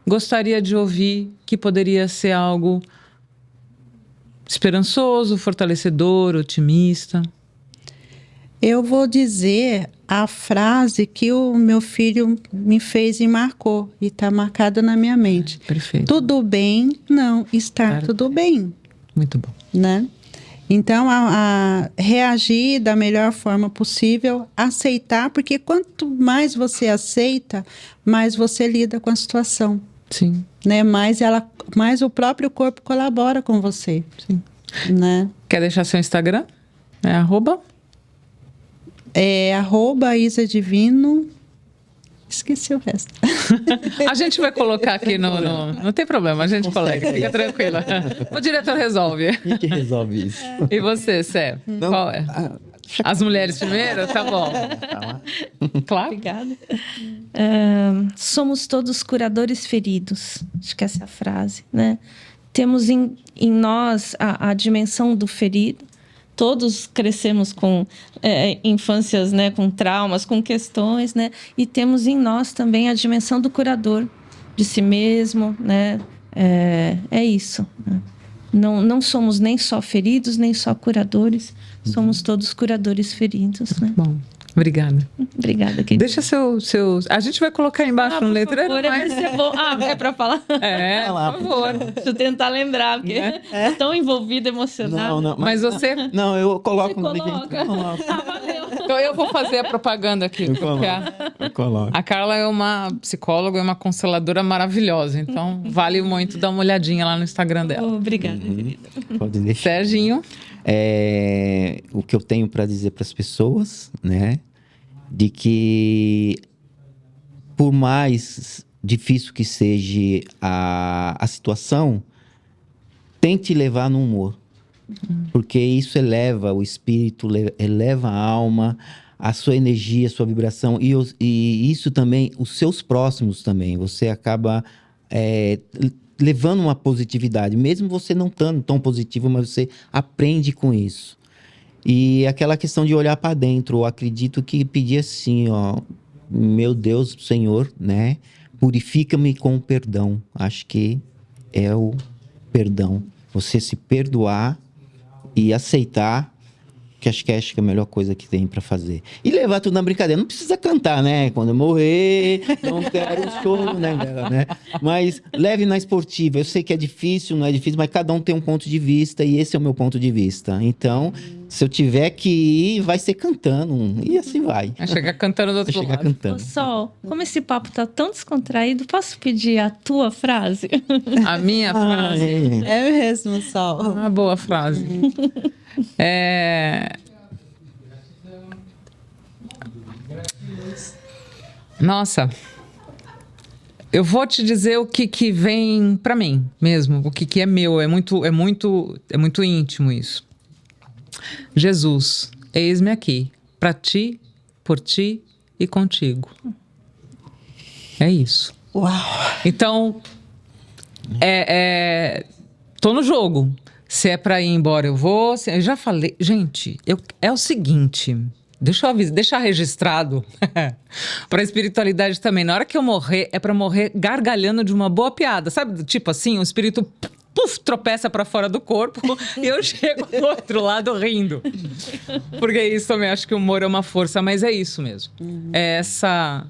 gostaria de ouvir, que poderia ser algo esperançoso, fortalecedor, otimista. Eu vou dizer a frase que o meu filho me fez e marcou, e está marcada na minha mente. Perfeito. Tudo bem não estar Claro. tudo bem, Muito bom. né? Então, a reagir da melhor forma possível, aceitar, porque quanto mais você aceita, mais você lida com a situação, Sim, né? Mais o próprio corpo colabora com você, sim. né? Quer deixar seu Instagram? É @? É @IsaDivino. Esqueci o resto. A gente vai colocar aqui no... Não tem problema, a gente coloca. Fica tranquila. O diretor resolve. A gente resolve isso. E você, Sé? Qual é? As mulheres primeiro? Tá bom. Claro. Obrigada. Somos todos curadores feridos. Acho que essa é a frase, né? Temos em nós a dimensão do ferido. Todos crescemos com infâncias, né, com traumas, com questões, né? E temos em nós também a dimensão do curador de si mesmo, né? É isso. Né? Não somos nem só feridos, nem só curadores. Somos todos curadores feridos, né? Bom, obrigada. Obrigada, querida. Deixa seu... A gente vai colocar embaixo no por letreiro, favor, mas... vai ser bom. É pra falar? É, por favor. Deixa eu tentar lembrar, porque é tão envolvida, emocionada. Não, Mas você... não, eu coloco Você no coloca? Valeu. Então eu vou fazer a propaganda aqui. Eu Porque Eu coloco. a Carla é uma psicóloga, é uma consteladora maravilhosa. Então vale muito dar uma olhadinha lá no Instagram dela. Obrigada, querida. Pode deixar. Serginho. O que eu tenho para dizer para as pessoas, né? De que por mais difícil que seja a situação, tente levar no humor. Porque isso eleva o espírito, eleva a alma, a sua energia, a sua vibração. E isso também, os seus próximos também. Você acaba levando uma positividade. Mesmo você não estando tão positivo, mas você aprende com isso. E aquela questão de olhar para dentro, eu acredito que pedir assim, ó, meu Deus, Senhor, né? Purifica-me com o perdão. Acho que é o perdão. Você se perdoar e aceitar, que acho que é a melhor coisa que tem para fazer. E levar tudo na brincadeira. Não precisa cantar, né? Quando eu morrer, não quero show, né? Mas leve na esportiva. Eu sei que é difícil, não é difícil, mas cada um tem um ponto de vista e esse é o meu ponto de vista. Então, se eu tiver que ir, vai ser cantando. E assim vai. Vai chegar cantando do outro Vai chegar lado. cantando. Ô, Sol, como esse papo tá tão descontraído, posso pedir a tua frase? A minha frase. É mesmo, Sol. Uma boa frase. Nossa, eu vou te dizer o que vem pra mim mesmo, o que é meu, é muito íntimo isso. Jesus, eis-me aqui, pra ti, por ti e contigo. É isso. Uau! Então, tô no jogo. Se é pra ir embora, eu vou. Eu já falei. Gente, é o seguinte. Deixar registrado pra espiritualidade também. Na hora que eu morrer, é pra morrer gargalhando de uma boa piada. Sabe? Tipo assim, o espírito tropeça pra fora do corpo e eu chego do outro lado rindo. Porque isso também, acho que o humor é uma força, mas é isso mesmo. É essa...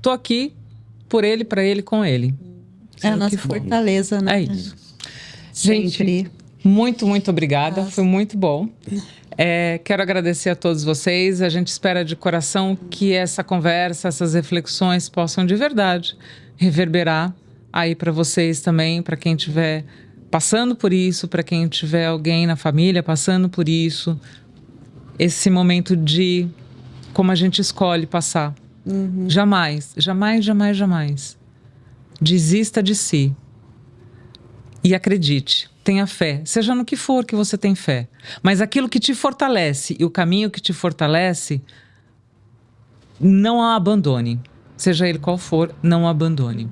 Tô aqui por ele, pra ele, com ele. É a nossa fortaleza, né? É isso. Gente, Sempre. muito, muito obrigada. Foi muito bom. Quero agradecer a todos vocês. A gente espera de coração que essa conversa, essas reflexões possam de verdade reverberar aí para vocês também, para quem estiver passando por isso, para quem tiver alguém na família passando por isso. Esse momento de como a gente escolhe passar. Jamais, jamais, jamais, jamais desista de si. E acredite, tenha fé, seja no que for que você tem fé. Mas aquilo que te fortalece e o caminho que te fortalece, não a abandone. Seja ele qual for, não o abandone.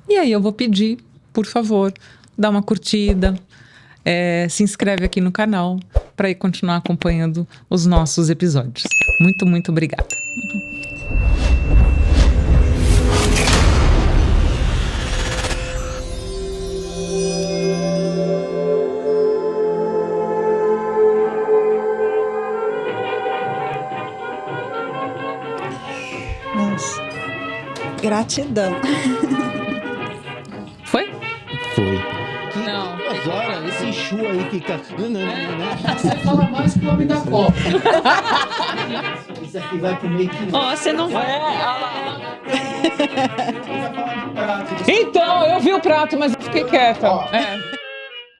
E aí eu vou pedir, por favor, dá uma curtida, se inscreve aqui no canal para ir continuar acompanhando os nossos episódios. Muito, muito obrigada. Nossa. Gratidão. Foi? Foi. Que Não. 2 horas, esse chu aí fica. Você fala mais que o homem da Copa. Isso aqui vai pro meio que. Ó, você não vai. Então, eu vi o prato, mas eu fiquei quieta. É.